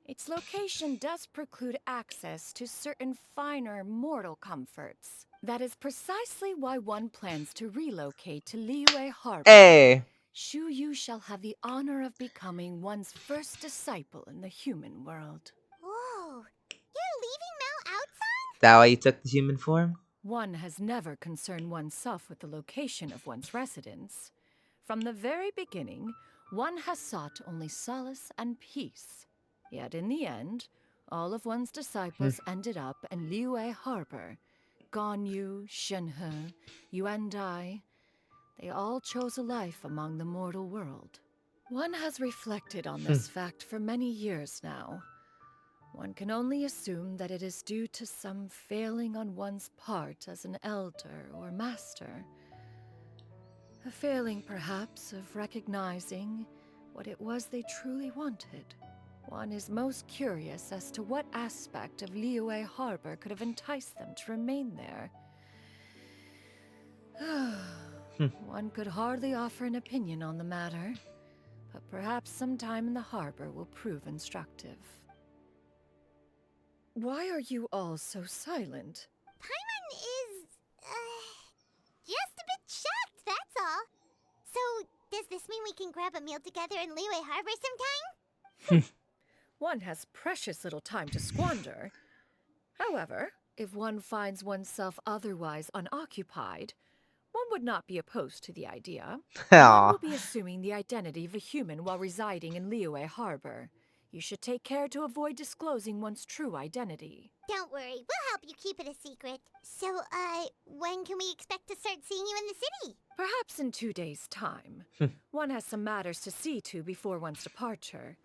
its location does preclude access to certain finer mortal comforts. That is precisely why one plans to relocate to Liyue Harbor. Hey! Xianyun shall have the honor of becoming one's first disciple in the human world. Whoa, you're leaving Mount Outsong? That why you took the human form? One has never concerned oneself with the location of one's residence. From the very beginning, one has sought only solace and peace. Yet in the end, all of one's disciples ended up in Liyue Harbor. Ganyu, Shenhe, Yuendai, they all chose a life among the mortal world. One has reflected on this fact for many years now. One can only assume that it is due to some failing on one's part as an elder or master. A failing, perhaps, of recognizing what it was they truly wanted. One is most curious as to what aspect of Liyue Harbor could have enticed them to remain there. One could hardly offer an opinion on the matter, but perhaps some time in the harbor will prove instructive. Why are you all so silent? Paimon is, just a bit shocked, that's all. So, does this mean we can grab a meal together in Liyue Harbor sometime? One has precious little time to squander. However, if one finds oneself otherwise unoccupied, one would not be opposed to the idea. One will be assuming the identity of a human while residing in Liyue Harbor. You should take care to avoid disclosing one's true identity. Don't worry, we'll help you keep it a secret. So, when can we expect to start seeing you in the city? Perhaps in 2 days' time. One has some matters to see to before one's departure.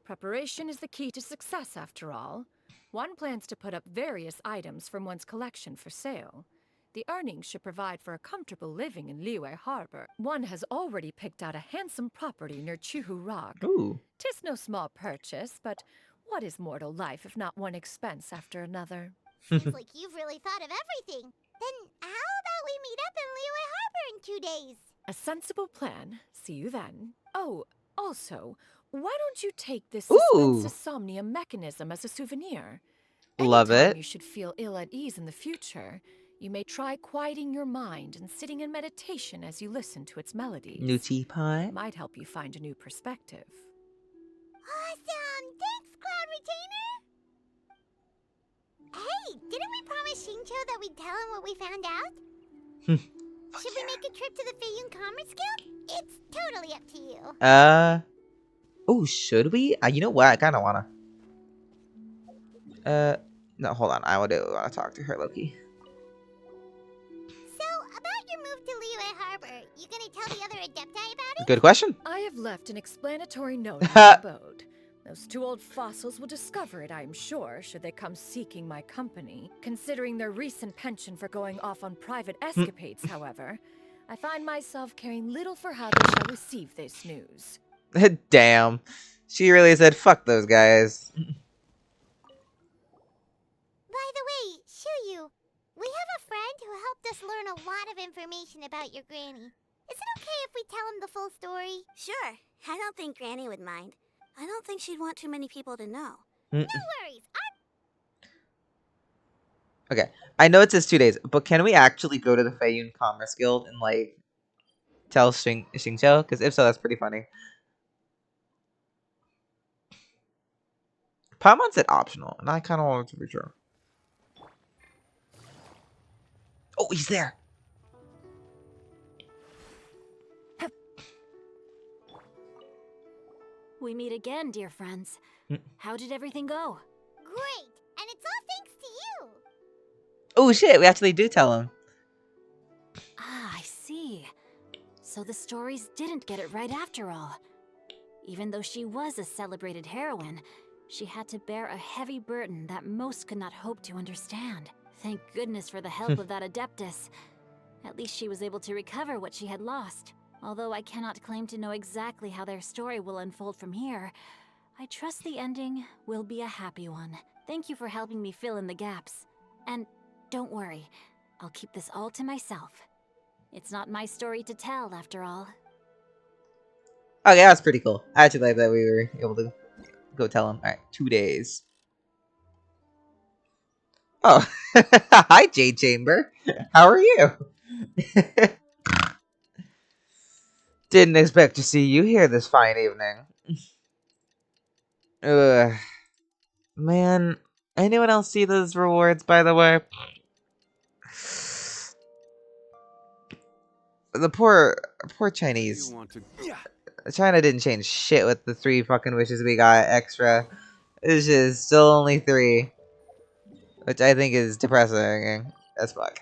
Preparation is the key to success, after all. One plans to put up various items from one's collection for sale. The earnings should provide for a comfortable living in Liyue Harbor. One has already picked out a handsome property near Chuhu Rock. Ooh. 'Tis no small purchase, but what is mortal life if not one expense after another? Seems like you've really thought of everything. Then how about we meet up in Liyue Harbor in 2 days? A sensible plan. See you then. Oh, also, why don't you take this Ooh. suspense insomnia mechanism as a souvenir? Love Anytime it. you should feel ill at ease in the future, you may try quieting your mind and sitting in meditation as you listen to its melodies. New teapot. It might help you find a new perspective. Awesome! Thanks, Cloud Retainer! Hey, didn't we promise Shincho that we'd tell him what we found out? Should we make a trip to the Xianyun Commerce Guild? It's totally up to you. Oh, should we? You know what? I kind of wanna. No, hold on. I want to talk to her, Loki. So, about your move to Liyue Harbor, you gonna tell the other Adepti about it? Good question. I have left an explanatory note in my abode. Those 2 old fossils will discover it, I am sure, should they come seeking my company. Considering their recent penchant for going off on private escapades, however, I find myself caring little for how they shall receive this news. Damn. She really said, fuck those guys. By the way, Xianyun, we have a friend who helped us learn a lot of information about your granny. Is it okay if we tell him the full story? Sure. I don't think Granny would mind. I don't think she'd want too many people to know. No worries. Okay. I know it says 2 days, but can we actually go to the Xianyun Commerce Guild and, like, tell Xingqiu? Because if so, that's pretty funny. Paimon said optional, and I kind of wanted to be sure. Oh, he's there. We meet again, dear friends. How did everything go? Great, and it's all thanks to you. Oh shit, we actually do tell him. Ah, I see. So the stories didn't get it right after all. Even though she was a celebrated heroine, she had to bear a heavy burden that most could not hope to understand. Thank goodness for the help of that Adeptus. At least she was able to recover what she had lost. Although I cannot claim to know exactly how their story will unfold from here, I trust the ending will be a happy one. Thank you for helping me fill in the gaps. And don't worry, I'll keep this all to myself. It's not my story to tell, after all. Okay, that's pretty cool. I actually like that we were able to go tell him. Alright, 2 days. Oh, hi Jade Chamber. How are you? Didn't expect to see you here this fine evening. Ugh. Man, anyone else see those rewards, by the way? The poor Chinese. China didn't change shit with the 3 fucking wishes we got extra. It's just still only 3. Which I think is depressing as fuck.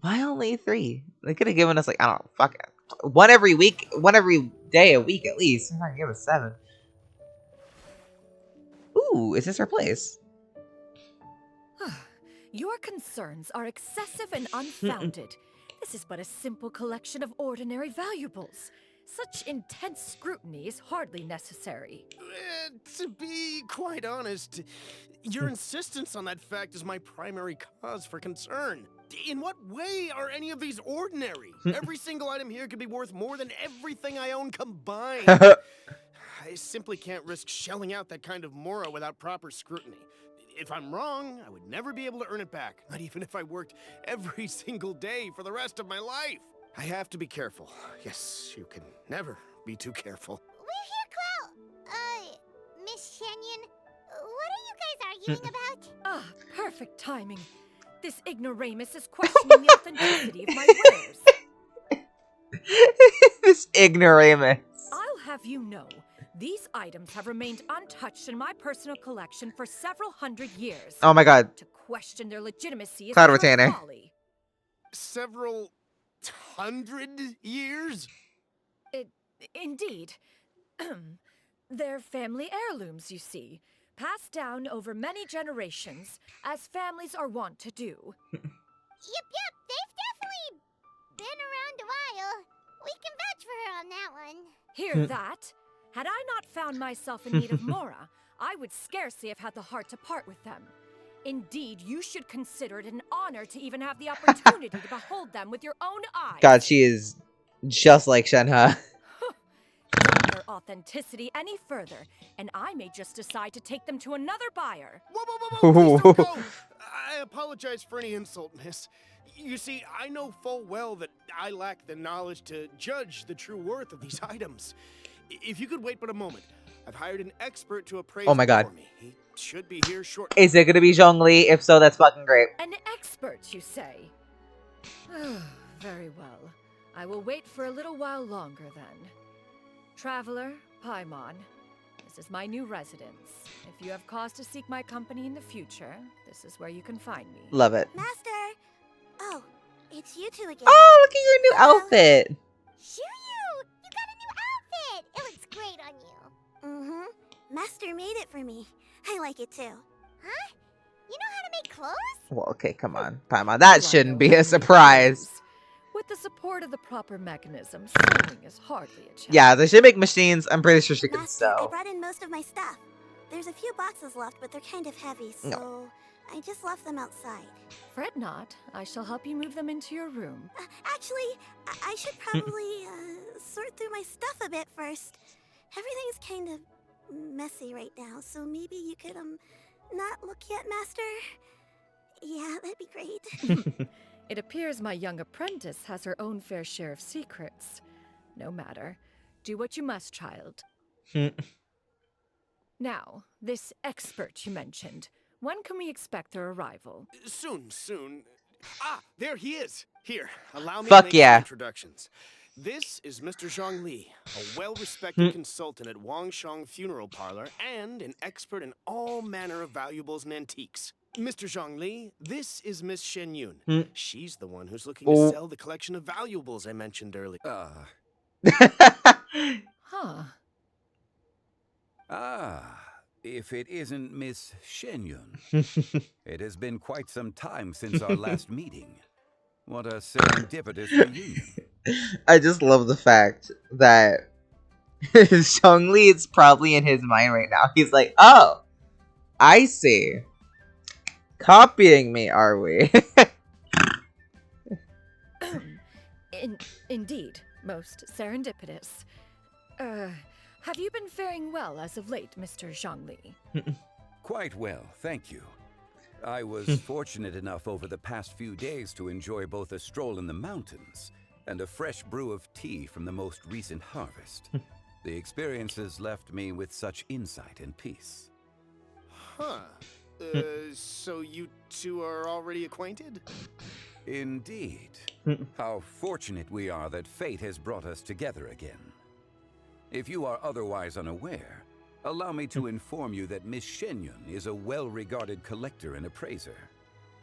Why only 3? They could have given us, like, I don't know, fuck it. 1 every week, 1 every day a week at least. I'm not gonna give us 7. Ooh, is this our place? Your concerns are excessive and unfounded. This is but a simple collection of ordinary valuables. Such intense scrutiny is hardly necessary. To be quite honest, your insistence on that fact is my primary cause for concern. In what way are any of these ordinary? Every single item here could be worth more than everything I own combined. I simply can't risk shelling out that kind of mora without proper scrutiny. If I'm wrong, I would never be able to earn it back, not even if I worked every single day for the rest of my life. I have to be careful. Yes, you can never be too careful. We're here, Cloud. Miss Xianyun, what are you guys arguing about? Ah, perfect timing. This ignoramus is questioning the authenticity of my wares. This ignoramus. I'll have you know, these items have remained untouched in my personal collection for several hundred years. Oh my god. To question their legitimacy is Cloud pure Retainer. folly. several hundred years? Indeed. They're family heirlooms, you see, passed down over many generations, as families are wont to do. Yep, they've definitely been around a while. We can vouch for her on that one. Hear that? Had I not found myself in need of Mora, I would scarcely have had the heart to part with them. Indeed, you should consider it an honor to even have the opportunity to behold them with your own eyes. God, she is just like Shenhe. Doubt their authenticity any further, and I may just decide to take them to another buyer. Whoa, please don't go! I apologize for any insult, miss. You see, I know full well that I lack the knowledge to judge the true worth of these items. If you could wait but a moment, I've hired an expert to appraise Oh my God. for me. He should be here shortly. Is it gonna be Zhongli? If so, that's fucking great. An expert, you say? Very well. I will wait for a little while longer then. Traveler, Paimon, this is my new residence. If you have cause to seek my company in the future, this is where you can find me. Love it. Master! Oh, it's you two again. Oh, look at your new outfit. Xianyun! You got a new outfit! It looks great on you. Mm-hmm. Master made it for me. I like it too. Huh? You know how to make clothes? Well, okay, come on, Paimon. That shouldn't be a surprise. With the support of the proper mechanism, sewing is hardly a challenge. Yeah, they should make machines. I'm pretty sure she can Master, I sew. brought in most of my stuff. There's a few boxes left, but they're kind of heavy, so No. I just left them outside. Fret not. I shall help you move them into your room. Actually, I should probably sort through my stuff a bit first. Everything's kind of messy right now, so maybe you could not look yet, Master. Yeah, that'd be great. It appears my young apprentice has her own fair share of secrets. No matter. Do what you must, child. Now, this expert you mentioned. When can we expect their arrival? Soon. Ah, there he is. Here, allow me Fuck to make yeah. some introductions. This is Mr. Zhongli, a well-respected consultant at Wangshang Funeral Parlor and an expert in all manner of valuables and antiques. Mr. Zhongli, this is Miss Xianyun. She's the one who's looking to sell the collection of valuables I mentioned earlier. Huh. If it isn't Miss Xianyun. It has been quite some time since our last meeting. What a serendipitous reunion. I just love the fact that Zhongli is probably in his mind right now. He's like, oh, I see. Copying me, are we? Indeed, most serendipitous. Have you been faring well as of late, Mr. Zhongli? Quite well, thank you. I was fortunate enough over the past few days to enjoy both a stroll in the mountains and a fresh brew of tea from the most recent harvest. The experiences left me with such insight and peace. Huh. So you two are already acquainted? Indeed. How fortunate we are that fate has brought us together again. If you are otherwise unaware, allow me to inform you that Miss Xianyun is a well-regarded collector and appraiser.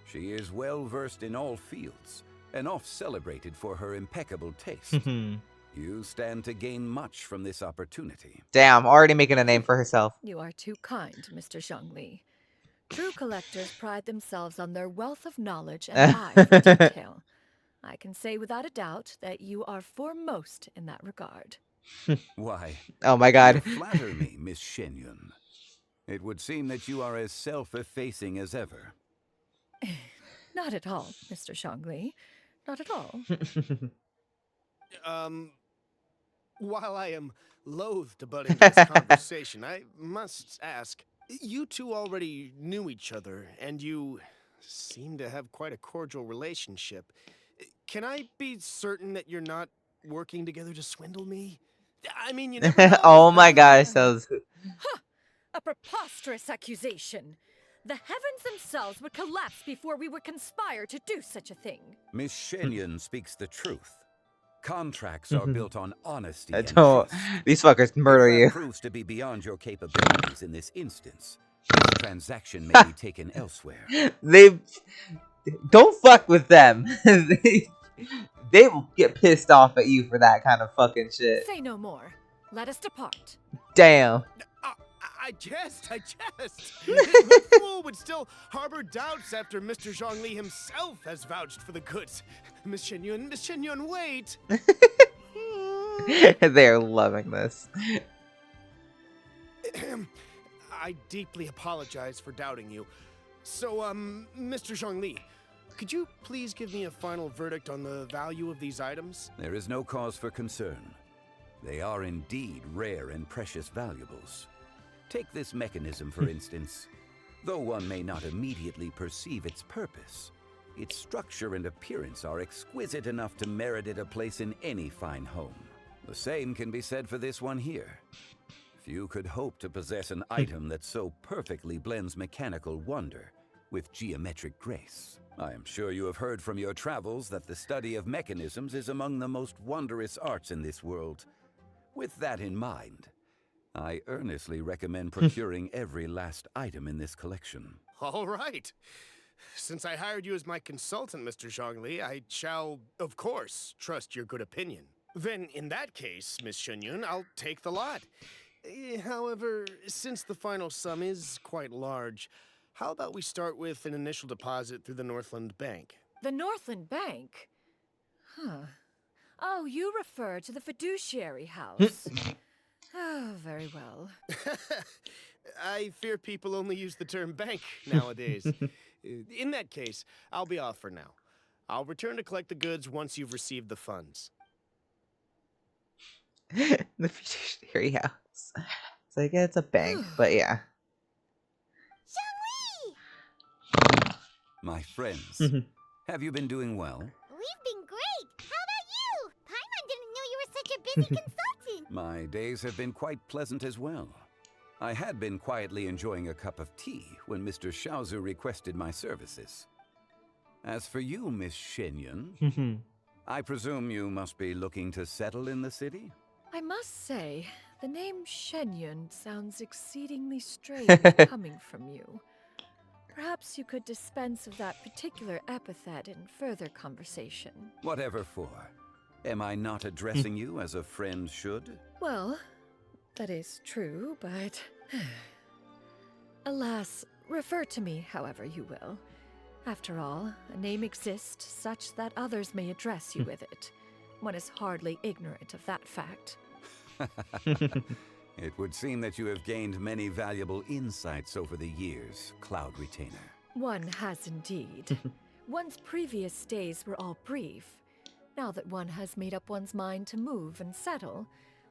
She is well-versed in all fields, and oft-celebrated for her impeccable taste. You stand to gain much from this opportunity. Damn, already making a name for herself. You are too kind, Mr. Zhongli. True collectors pride themselves on their wealth of knowledge and eye for detail. I can say without a doubt that you are foremost in that regard. Why, oh my God. You flatter me, Miss Xianyun. It would seem that you are as self-effacing as ever. Not at all, Mr. Zhongli. Not at all. While I am loath to butt into this conversation, I must ask, you two already knew each other, and you seem to have quite a cordial relationship. Can I be certain that you're not working together to swindle me? I mean, you never know. Oh my gosh, that was... A preposterous accusation. The heavens themselves would collapse before we would conspire to do such a thing. Miss Xianyun speaks the truth. Contracts are built on honesty. I don't... These fuckers murder you. If that proves to be beyond your capabilities in this instance, this transaction may be taken elsewhere. They... Don't fuck with them. They will get pissed off at you for that kind of fucking shit. Say no more. Let us depart. Damn. I jest. What fool would still harbor doubts after Mr. Zhongli himself has vouched for the goods? Miss Xianyun, wait! They're loving this. I deeply apologize for doubting you. So, Mr. Zhongli, could you please give me a final verdict on the value of these items? There is no cause for concern. They are indeed rare and precious valuables. Take this mechanism, for instance. Though one may not immediately perceive its purpose, its structure and appearance are exquisite enough to merit it a place in any fine home. The same can be said for this one here. Few could hope to possess an item that so perfectly blends mechanical wonder with geometric grace. I am sure you have heard from your travels that the study of mechanisms is among the most wondrous arts in this world. With that in mind, I earnestly recommend procuring every last item in this collection. All right. Since I hired you as my consultant, Mr. Zhongli, I shall, of course, trust your good opinion. Then, in that case, Miss Xianyun, I'll take the lot. However, since the final sum is quite large, how about we start with an initial deposit through the Northland Bank? The Northland Bank? Huh. Oh, you refer to the fiduciary house. Oh, very well. I fear people only use the term bank nowadays. In that case, I'll be off for now. I'll return to collect the goods once you've received the funds. The fiduciary house. So I guess it's a bank, but yeah. My friends, have you been doing well? We've been great. How about you? Paimon didn't know you were such a busy consultant. My days have been quite pleasant as well. I had been quietly enjoying a cup of tea when Mr. Xiaozu requested my services. As for you, Miss Xianyun, I presume you must be looking to settle in the city? I must say, the name Xianyun sounds exceedingly strange coming from you. Perhaps you could dispense of that particular epithet in further conversation. Whatever for. Am I not addressing you as a friend should? Well, that is true, but... Alas, refer to me however you will. After all, a name exists such that others may address you with it. One is hardly ignorant of that fact. It would seem that you have gained many valuable insights over the years, Cloud Retainer. One has indeed. One's previous days were all brief. Now that one has made up one's mind to move and settle,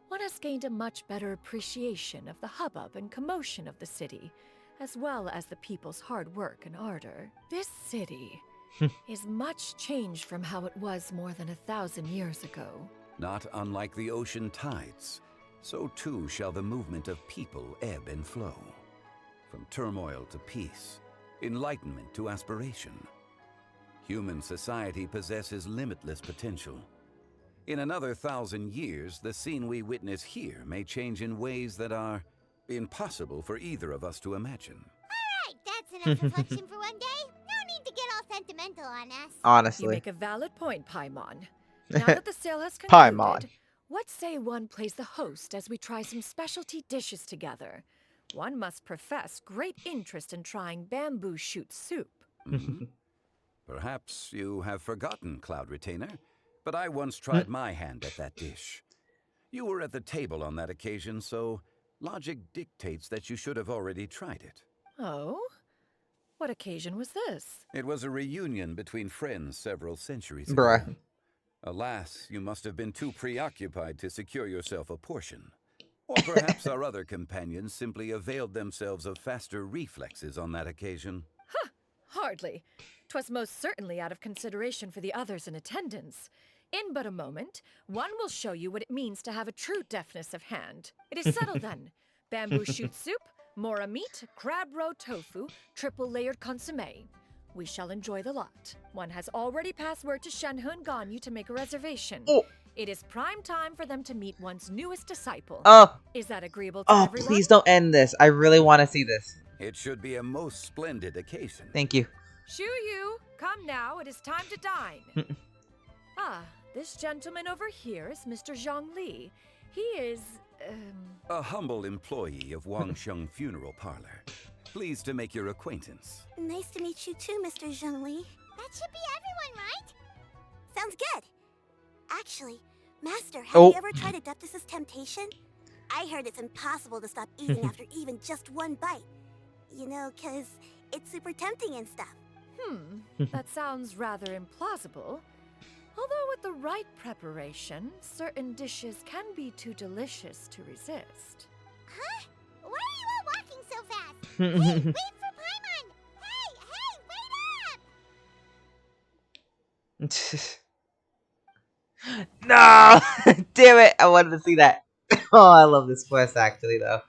one has gained a much better appreciation of the hubbub and commotion of the city, as well as the people's hard work and ardor. This city is much changed from how it was more than 1,000 years ago. Not unlike the ocean tides, so too shall the movement of people ebb and flow. From turmoil to peace, enlightenment to aspiration. Human society possesses limitless potential. In another 1,000 years, the scene we witness here may change in ways that are impossible for either of us to imagine. All right, that's enough reflection for one day. No need to get all sentimental on us. Honestly. You make a valid point, Paimon. Now that the sale has concluded, Paimon. what say one plays the host as we try some specialty dishes together? One must profess great interest in trying bamboo shoot soup. Perhaps you have forgotten, Cloud Retainer, but I once tried my hand at that dish. You were at the table on that occasion, so logic dictates that you should have already tried it. Oh? What occasion was this? It was a reunion between friends several centuries ago. Bruh. Alas, you must have been too preoccupied to secure yourself a portion. Or perhaps our other companions simply availed themselves of faster reflexes on that occasion. Hardly. 'Twas most certainly out of consideration for the others in attendance. In but a moment, one will show you what it means to have a true deftness of hand. It is settled then. Bamboo shoot soup, mora meat, crab roe tofu, triple-layered consommé. We shall enjoy the lot. One has already passed word to Shenhe and Ganyu to make a reservation. Oh. It is prime time for them to meet one's newest disciple. Oh. Is that agreeable to everyone? Please don't end this. I really want to see this. It should be a most splendid occasion. Thank you. Shu Yu, come now. It is time to dine. This gentleman over here is Mr. Zhang Li. He is, a humble employee of Wang Sheng Funeral Parlor. Pleased to make your acquaintance. Nice to meet you too, Mr. Zhongli. That should be everyone, right? Sounds good. Actually, Master, have Oh. you ever tried Adeptus' temptation? I heard it's impossible to stop eating after even just one bite. You know, 'cause it's super tempting and stuff. That sounds rather implausible. Although with the right preparation, certain dishes can be too delicious to resist. Huh? Why are you all walking so fast? Hey, wait for Paimon! Hey, wait up! No! Damn it! I wanted to see that. Oh, I love this quest actually, though.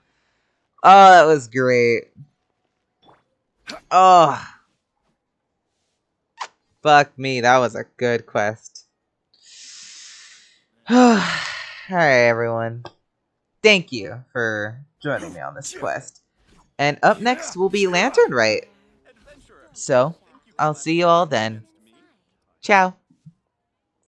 Oh, that was great. Oh. Fuck me, that was a good quest. Alright, everyone. Thank you for joining me on this quest. And up next will be Lantern Rite. So, I'll see you all then. Ciao.